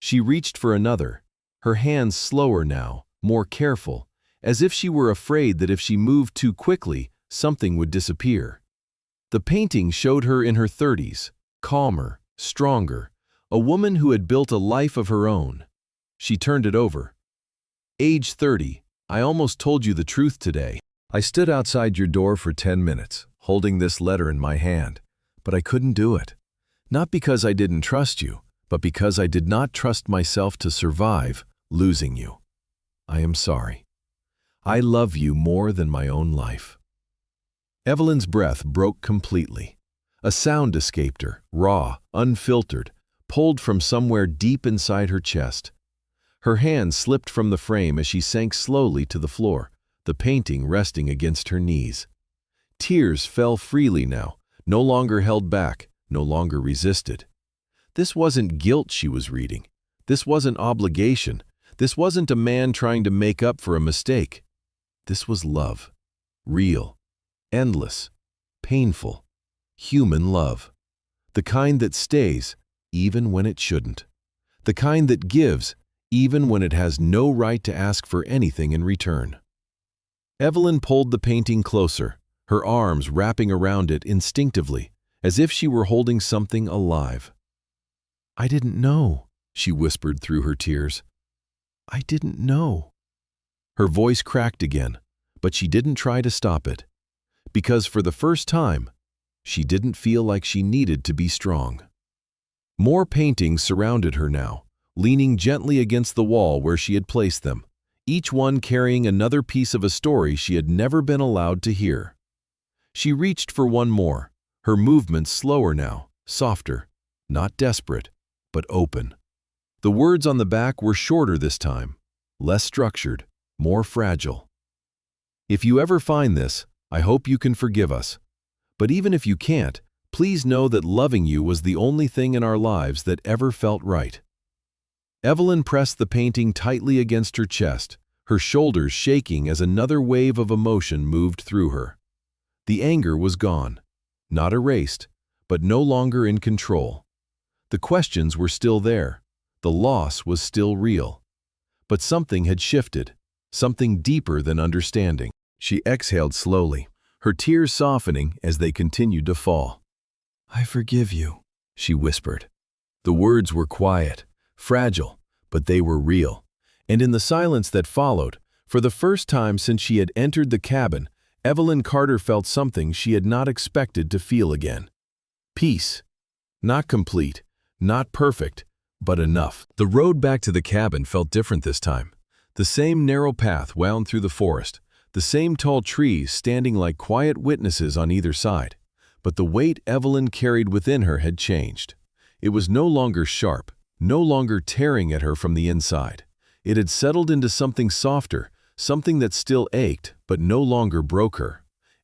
She reached for another, her hands slower now, more careful, as if she were afraid that if she moved too quickly, something would disappear. The painting showed her in her 30s, calmer, stronger, a woman who had built a life of her own. She turned it over. Age 30, I almost told you the truth today. I stood outside your door for 10 minutes, holding this letter in my hand, but I couldn't do it. Not because I didn't trust you, but because I did not trust myself to survive losing you. I am sorry. I love you more than my own life. Evelyn's breath broke completely. A sound escaped her, raw, unfiltered, pulled from somewhere deep inside her chest. Her hand slipped from the frame as she sank slowly to the floor, the painting resting against her knees. Tears fell freely now, no longer held back, no longer resisted. This wasn't guilt she was reading. This wasn't obligation. This wasn't a man trying to make up for a mistake. This was love. Real. Endless. Painful. Human love. The kind that stays, even when it shouldn't. The kind that gives, even when it has no right to ask for anything in return. Evelyn pulled the painting closer, her arms wrapping around it instinctively, as if she were holding something alive. I didn't know, she whispered through her tears. I didn't know. Her voice cracked again, but she didn't try to stop it. Because for the first time, she didn't feel like she needed to be strong. More paintings surrounded her now, leaning gently against the wall where she had placed them, each one carrying another piece of a story she had never been allowed to hear. She reached for one more, her movements slower now, softer, not desperate, but open. The words on the back were shorter this time, less structured, more fragile. If you ever find this, I hope you can forgive us. But even if you can't, please know that loving you was the only thing in our lives that ever felt right. Evelyn pressed the painting tightly against her chest, her shoulders shaking as another wave of emotion moved through her. The anger was gone, not erased, but no longer in control. The questions were still there. The loss was still real. But something had shifted, something deeper than understanding. She exhaled slowly, her tears softening as they continued to fall. I forgive you, she whispered. The words were quiet, fragile, but they were real. And in the silence that followed, for the first time since she had entered the cabin, Evelyn Carter felt something she had not expected to feel again. Peace. Not complete, not perfect, but enough. The road back to the cabin felt different this time. The same narrow path wound through the forest, the same tall trees standing like quiet witnesses on either side. But the weight Evelyn carried within her had changed. It was no longer sharp, no longer tearing at her from the inside. It had settled into something softer, something that still ached, but no longer broke her.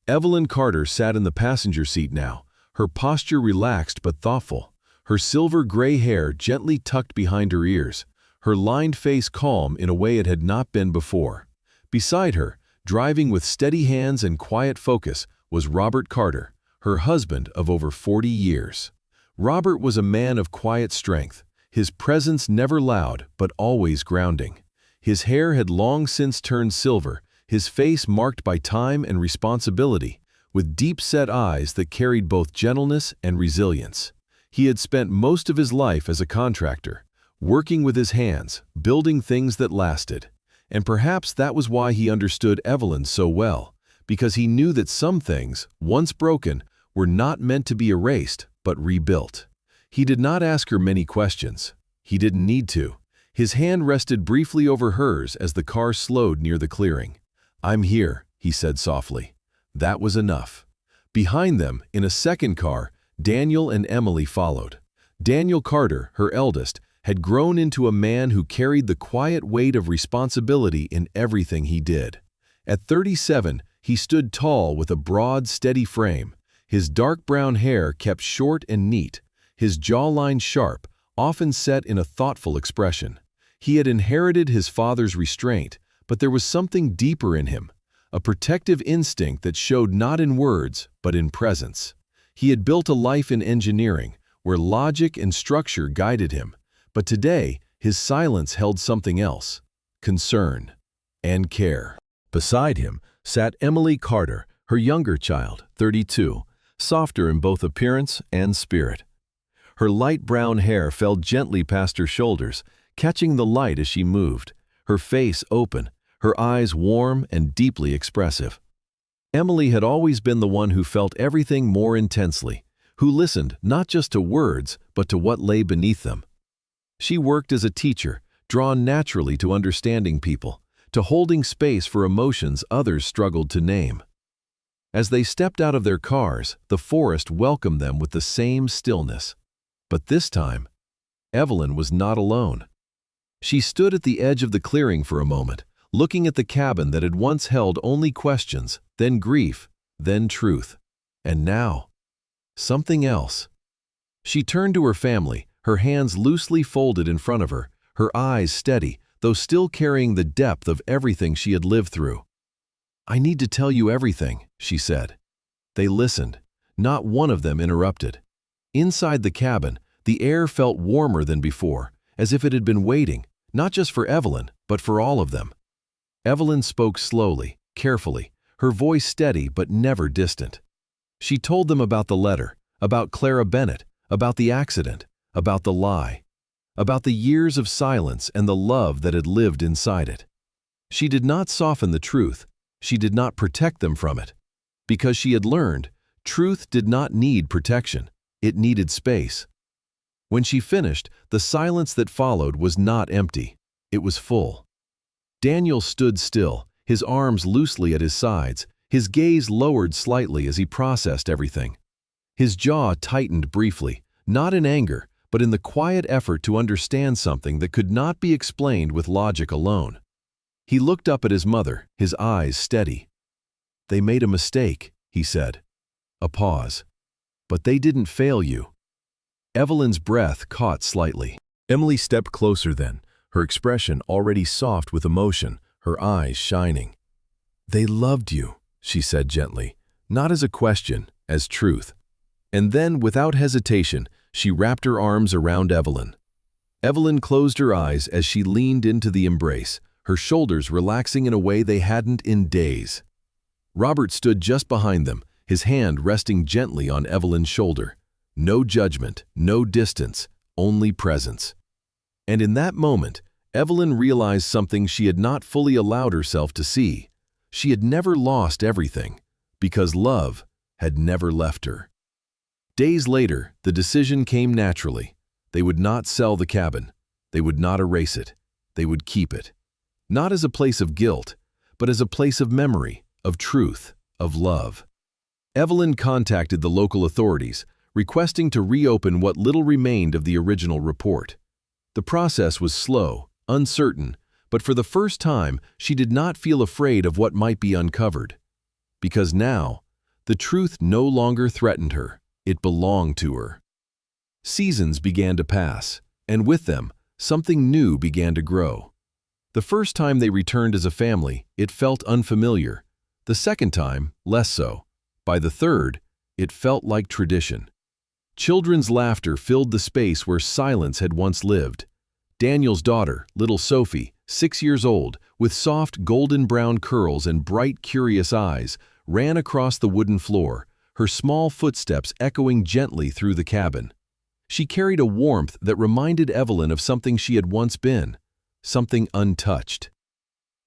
Evelyn Carter sat in the passenger seat now, her posture relaxed but thoughtful, her silver gray hair gently tucked behind her ears, her lined face calm in a way it had not been before. Beside her, driving with steady hands and quiet focus, was Robert Carter, her husband of over 40 years. Robert was a man of quiet strength, his presence never loud but always grounding. His hair had long since turned silver, his face marked by time and responsibility, with deep-set eyes that carried both gentleness and resilience. He had spent most of his life as a contractor, working with his hands, building things that lasted. And perhaps that was why he understood Evelyn so well, because he knew that some things, once broken, were not meant to be erased, but rebuilt. He did not ask her many questions. He didn't need to. His hand rested briefly over hers as the car slowed near the clearing. "I'm here," he said softly. That was enough. Behind them, in a second car, Daniel and Emily followed. Daniel Carter, her eldest, had grown into a man who carried the quiet weight of responsibility in everything he did. At 37, he stood tall with a broad, steady frame, his dark brown hair kept short and neat, his jawline sharp, often set in a thoughtful expression. He had inherited his father's restraint, but there was something deeper in him, a protective instinct that showed not in words, but in presence. He had built a life in engineering, where logic and structure guided him, but today his silence held something else: concern and care. Beside him sat Emily Carter, her younger child, 32, softer in both appearance and spirit. Her light brown hair fell gently past her shoulders, catching the light as she moved, her face open, her eyes warm and deeply expressive. Emily had always been the one who felt everything more intensely, who listened not just to words, but to what lay beneath them. She worked as a teacher, drawn naturally to understanding people, to holding space for emotions others struggled to name. As they stepped out of their cars, the forest welcomed them with the same stillness. But this time, Evelyn was not alone. She stood at the edge of the clearing for a moment, looking at the cabin that had once held only questions, then grief, then truth. And now, something else. She turned to her family, her hands loosely folded in front of her, her eyes steady, though still carrying the depth of everything she had lived through. "I need to tell you everything," she said. They listened. Not one of them interrupted. Inside the cabin, the air felt warmer than before, as if it had been waiting, not just for Evelyn, but for all of them. Evelyn spoke slowly, carefully, her voice steady but never distant. She told them about the letter, about Clara Bennett, about the accident, about the lie, about the years of silence and the love that had lived inside it. She did not soften the truth. She did not protect them from it. Because she had learned, truth did not need protection. It needed space. When she finished, the silence that followed was not empty. It was full. Daniel stood still, his arms loosely at his sides, his gaze lowered slightly as he processed everything. His jaw tightened briefly, not in anger, but in the quiet effort to understand something that could not be explained with logic alone. He looked up at his mother, his eyes steady. "They made a mistake," he said. A pause. "But they didn't fail you." Evelyn's breath caught slightly. Emily stepped closer then, her expression already soft with emotion, her eyes shining. "They loved you," she said gently, not as a question, as truth. And then, without hesitation, she wrapped her arms around Evelyn. Evelyn closed her eyes as she leaned into the embrace, her shoulders relaxing in a way they hadn't in days. Robert stood just behind them, his hand resting gently on Evelyn's shoulder. No judgment, no distance, only presence. And in that moment, Evelyn realized something she had not fully allowed herself to see. She had never lost everything, because love had never left her. Days later, the decision came naturally. They would not sell the cabin. They would not erase it. They would keep it. Not as a place of guilt, but as a place of memory, of truth, of love. Evelyn contacted the local authorities, requesting to reopen what little remained of the original report. The process was slow, uncertain, but for the first time, she did not feel afraid of what might be uncovered. Because now, the truth no longer threatened her. It belonged to her. Seasons began to pass, and with them, something new began to grow. The first time they returned as a family, it felt unfamiliar. The second time, less so. By the third, it felt like tradition. Children's laughter filled the space where silence had once lived. Daniel's daughter, little Sophie, 6 years old, with soft golden brown curls and bright, curious eyes, ran across the wooden floor, her small footsteps echoing gently through the cabin. She carried a warmth that reminded Evelyn of something she had once been, something untouched.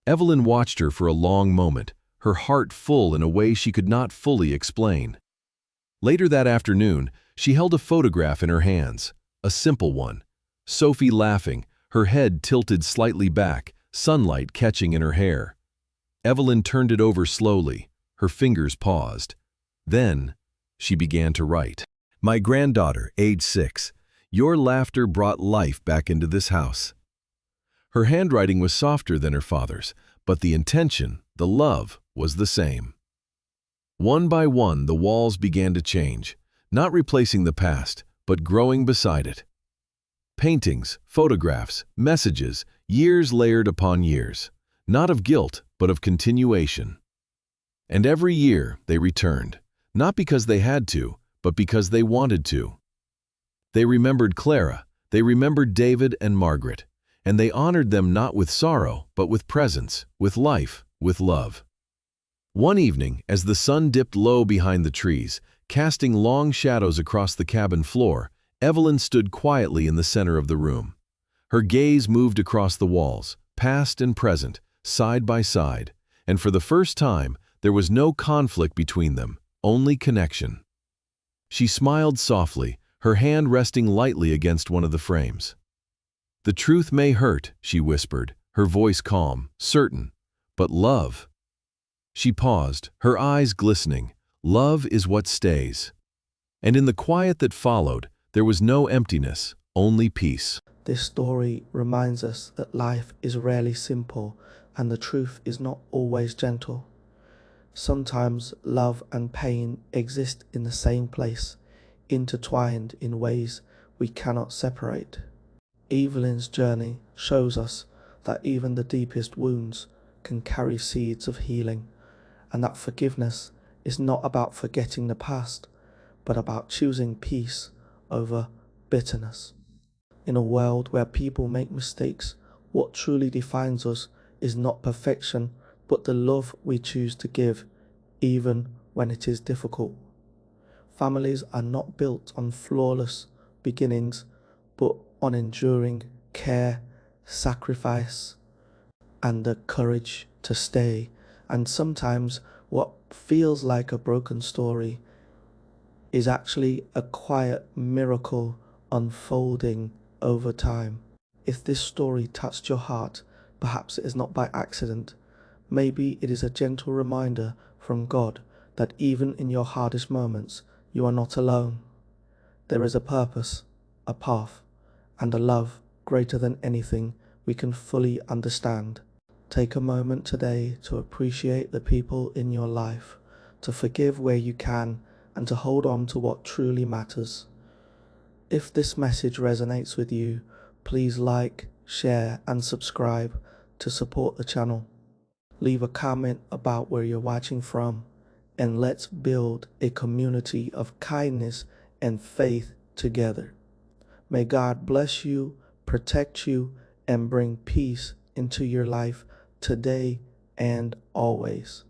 Evelyn watched her for a long moment, her heart full in a way she could not fully explain. Later that afternoon, she held a photograph in her hands, a simple one. Sophie laughing, her head tilted slightly back, sunlight catching in her hair. Evelyn turned it over slowly, her fingers paused. Then, she began to write. My granddaughter, age 6, your laughter brought life back into this house. Her handwriting was softer than her father's, but the intention, the love, was the same. One by one, the walls began to change, not replacing the past, but growing beside it. Paintings, photographs, messages, years layered upon years, not of guilt, but of continuation. And every year they returned, not because they had to, but because they wanted to. They remembered Clara, they remembered David and Margaret, and they honored them not with sorrow, but with presence, with life, with love. One evening, as the sun dipped low behind the trees, casting long shadows across the cabin floor, Evelyn stood quietly in the center of the room. Her gaze moved across the walls, past and present, side by side, and for the first time, there was no conflict between them, only connection. She smiled softly, her hand resting lightly against one of the frames. The truth may hurt, she whispered, her voice calm, certain, but love. She paused, her eyes glistening. Love is what stays. And in the quiet that followed, there was no emptiness, only peace. This story reminds us that life is rarely simple and the truth is not always gentle. Sometimes love and pain exist in the same place, intertwined in ways we cannot separate. Evelyn's journey shows us that even the deepest wounds can carry seeds of healing, and that forgiveness is not about forgetting the past, but about choosing peace over bitterness. In a world where people make mistakes, what truly defines us is not perfection, but the love we choose to give, even when it is difficult. Families are not built on flawless beginnings, but on enduring care, sacrifice, and the courage to stay. And sometimes what feels like a broken story is actually a quiet miracle unfolding over time. If this story touched your heart, perhaps it is not by accident. Maybe it is a gentle reminder from God that even in your hardest moments, you are not alone. There is a purpose, a path, and a love greater than anything we can fully understand. Take a moment today to appreciate the people in your life, to forgive where you can, and to hold on to what truly matters. If this message resonates with you, please like, share, and subscribe to support the channel. Leave a comment about where you're watching from, and let's build a community of kindness and faith together. May God bless you, protect you, and bring peace into your life today and always.